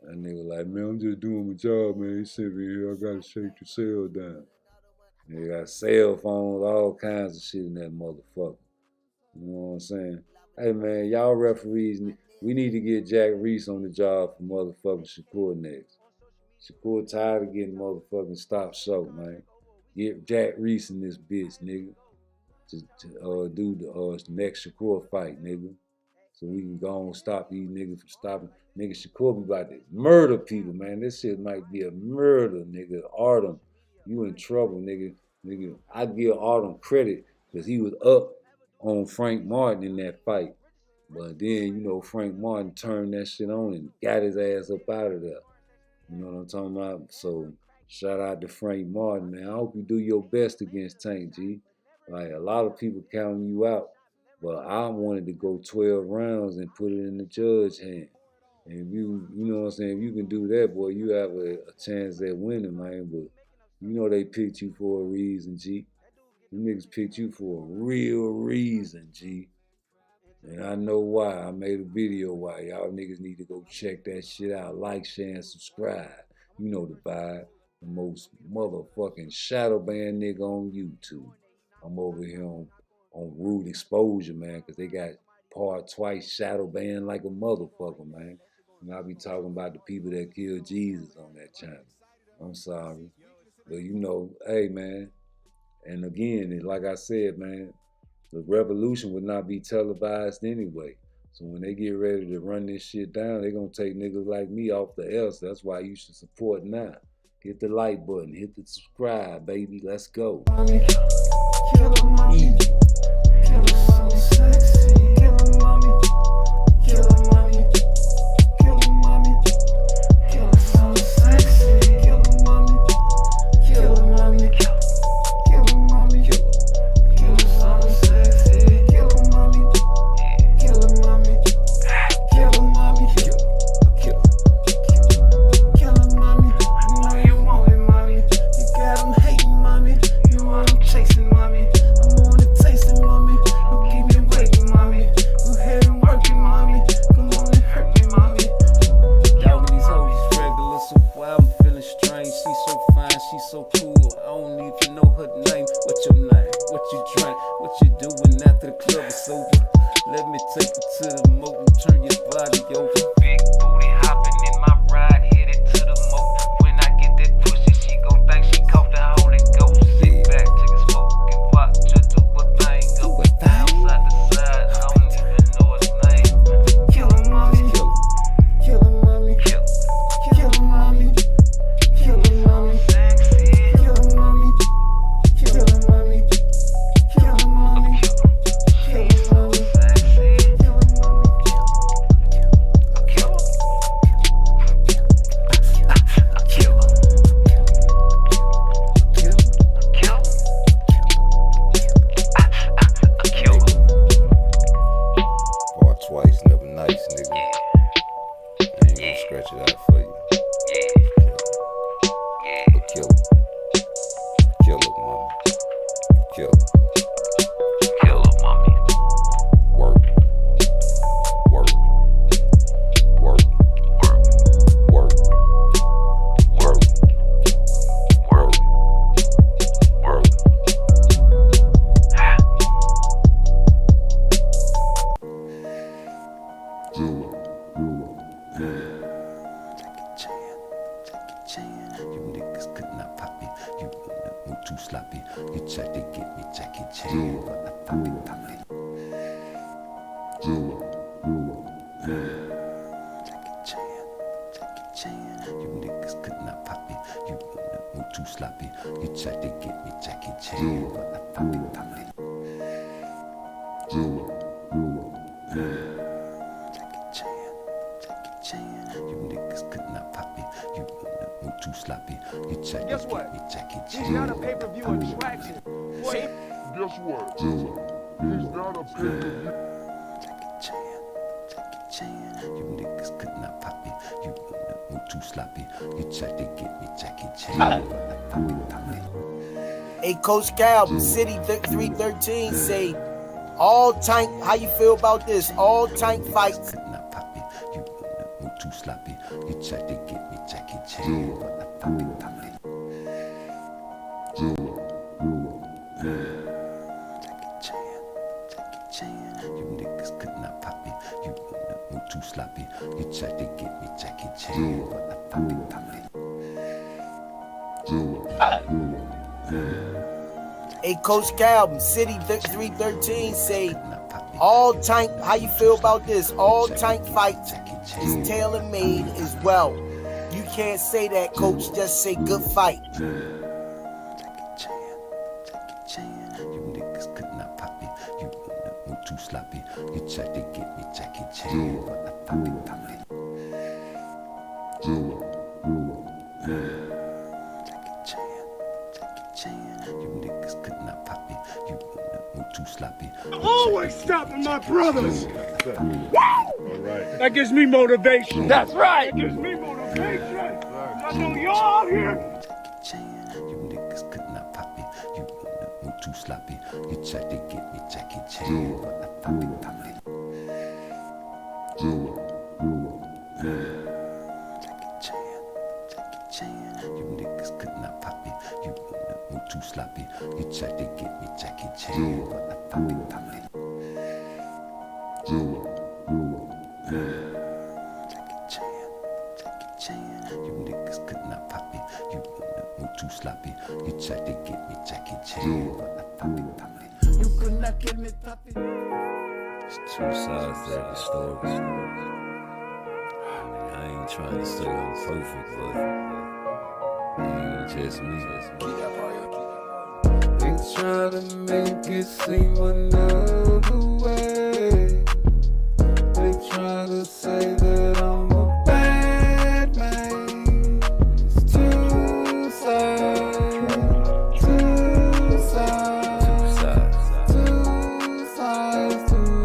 That nigga was like, man, I'm just doing my job, man. He sent me here, I gotta shake the cell down. They got cell phones, all kinds of shit in that motherfucker. You know what I'm saying? Hey man, y'all referees, we need to get Jack Reese on the job for motherfucking Shakur next. Shakur tired of getting motherfucking stop show, man. Get Jack Reese in this bitch, nigga. To do the next Shakur fight, nigga. So we can go and stop these niggas from stopping. Nigga, Shakur be about to murder people, man. This shit might be a murder, nigga. Artem, you in trouble, nigga. Nigga, I give Artem credit because he was up on Frank Martin in that fight. But then, you know, Frank Martin turned that shit on and got his ass up out of there. You know what I'm talking about? So, shout out to Frank Martin, man. I hope you do your best against Tank, G. Like, a lot of people counting you out. But I wanted to go 12 rounds and put it in the judge's hand. And if you know what I'm saying, if you can do that, boy, you have a chance at winning, man. But you know they picked you for a reason, G. Them niggas picked you for a real reason, G. And I know why. I made a video why. Y'all niggas need to go check that shit out. Like, share, and subscribe. You know the vibe. The most motherfucking shadow band nigga on YouTube. I'm over here on Rude Exposure, man, because they got part twice shadow banned like a motherfucker, man. And I be talking about the people that killed Jesus on that channel. I'm sorry. But you know, hey, man. And again, like I said, man, the revolution would not be televised anyway. So when they get ready to run this shit down, they're going to take niggas like me off the L. So that's why you should support now. Hit the like button. Hit the subscribe, baby. Let's go. You niggas could not pop it. You move too sloppy. You tried to get me Jackie Chan, but I pop it. Jackie Chan. You niggas could not pop it. You move too sloppy. You tried to get me Jackie Chan. He's not a pay-per-view attraction. See? Guess what? He's not a pay-per-view. Jackie Chan. You niggas could not pop it. You move too sloppy. You tried to get me Jackie Chan, but I pop it. Hey, Coach Cal, City 313 say, all tank, how you feel about this? All tank fights. Could not pop it. You move too sloppy. You tried to get me Jackie Chan, but I pop it. Jackie Chan. You niggas could not pop it. You move too sloppy. You tried to get me Jackie Chan, but I pop it. Hey, Coach Cal, City 313 say, all tank, how you feel about this? All tank fights is tailor-made as well. You can't say that, Coach, just say good fight. Jackie Chan. You niggas could not pop it. You move too sloppy. You tried to get me Jackie Chan, but I pop it. Jackie Chan. You niggas could not pop it. You move too sloppy. Always stopping my brothers. Wow! That gives me motivation. That's right. That gives me motivation. I know y'all here. Jackie Chan. You niggas could not pop it. You move too sloppy. You tried to get me Jackie Chan, but I pop it. Jackie Chan. You niggas could not pop it. You move too sloppy. You tried to get me Jackie Chan, but I pop it. Jackie Chan. You niggas could not pop it. You move too sloppy. You tried to get me Jackie Chan, but I pop it. You could not get me poppy. It's two sides to every story. I ain't trying to say I'm perfect, but it ain't just me. They try to make it seem another way. They try to say that I'm a bad man. It's two sides to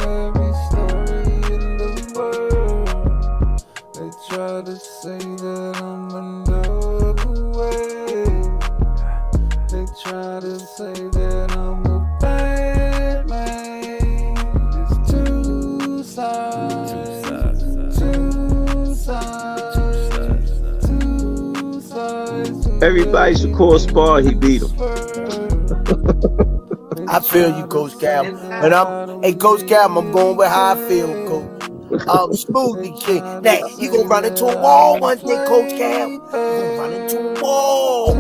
every story in the world. They try to say that I'm another way. They try to say that I'm a bad man. It's two sides. Everybody Shakur spar, he beat him. I feel you, Coach Cal. But hey, Coach Cal, I'm going with how I feel, Coach. Smoothie King. Now, you gonna run into a wall one day, Coach Cal. You gonna run into a wall.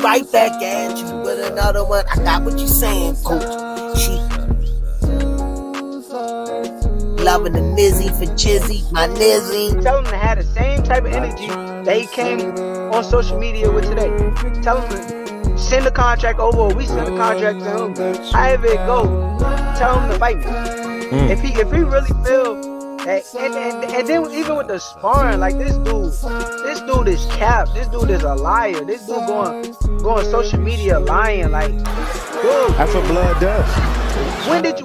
Right back at you with another one. I got what you saying, Coach. She loving the Nizzy for Chizzy, my Nizzy. Tell him to have the same type of energy that he came on social media with today. Tell him to send the contract over, or we send the contract to him. However it go, tell him to fight me. If he really feel that, and then even with the sparring, like this dude is capped. This dude is a liar. This dude going social media lying, like, dude. That's what blood does.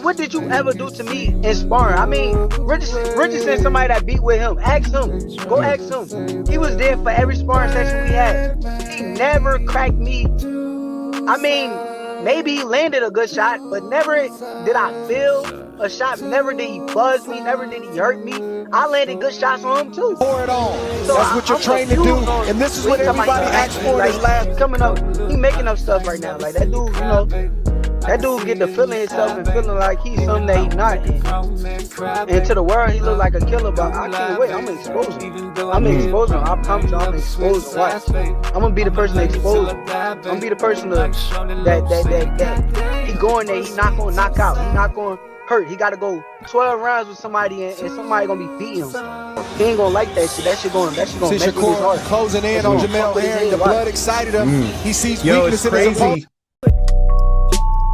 What did you ever do to me in sparring? I mean, Richardson, somebody that beat with him. Ask him. Go ask him. He was there for every sparring session we had. He never cracked me. I mean, maybe he landed a good shot, but never did I feel a shot. Never did he buzz me. Never did he hurt me. I landed good shots on him too. Pour it on. So that's what you're trained to do, and this is what everybody asks for. Like, coming up, he making up stuff right now. Like that dude, you know. That dude get to feeling himself and feeling like he's something that he's not. And to the world, he look like a killer, but I can't wait. I'm exposing him. I'm exposing him. I promise you, I'm exposing. Watch. I'm gonna be the person to expose him. I'm gonna be the person that he going there. He's not gonna knock out. He's not gonna hurt. He got to go 12 rounds with somebody, and somebody gonna be beating him. He ain't gonna like that shit. That shit gonna mess with his heart. Closing in on Jamel Herring. The blood excited him. He sees Yo, weakness it's in his opponent. crazy.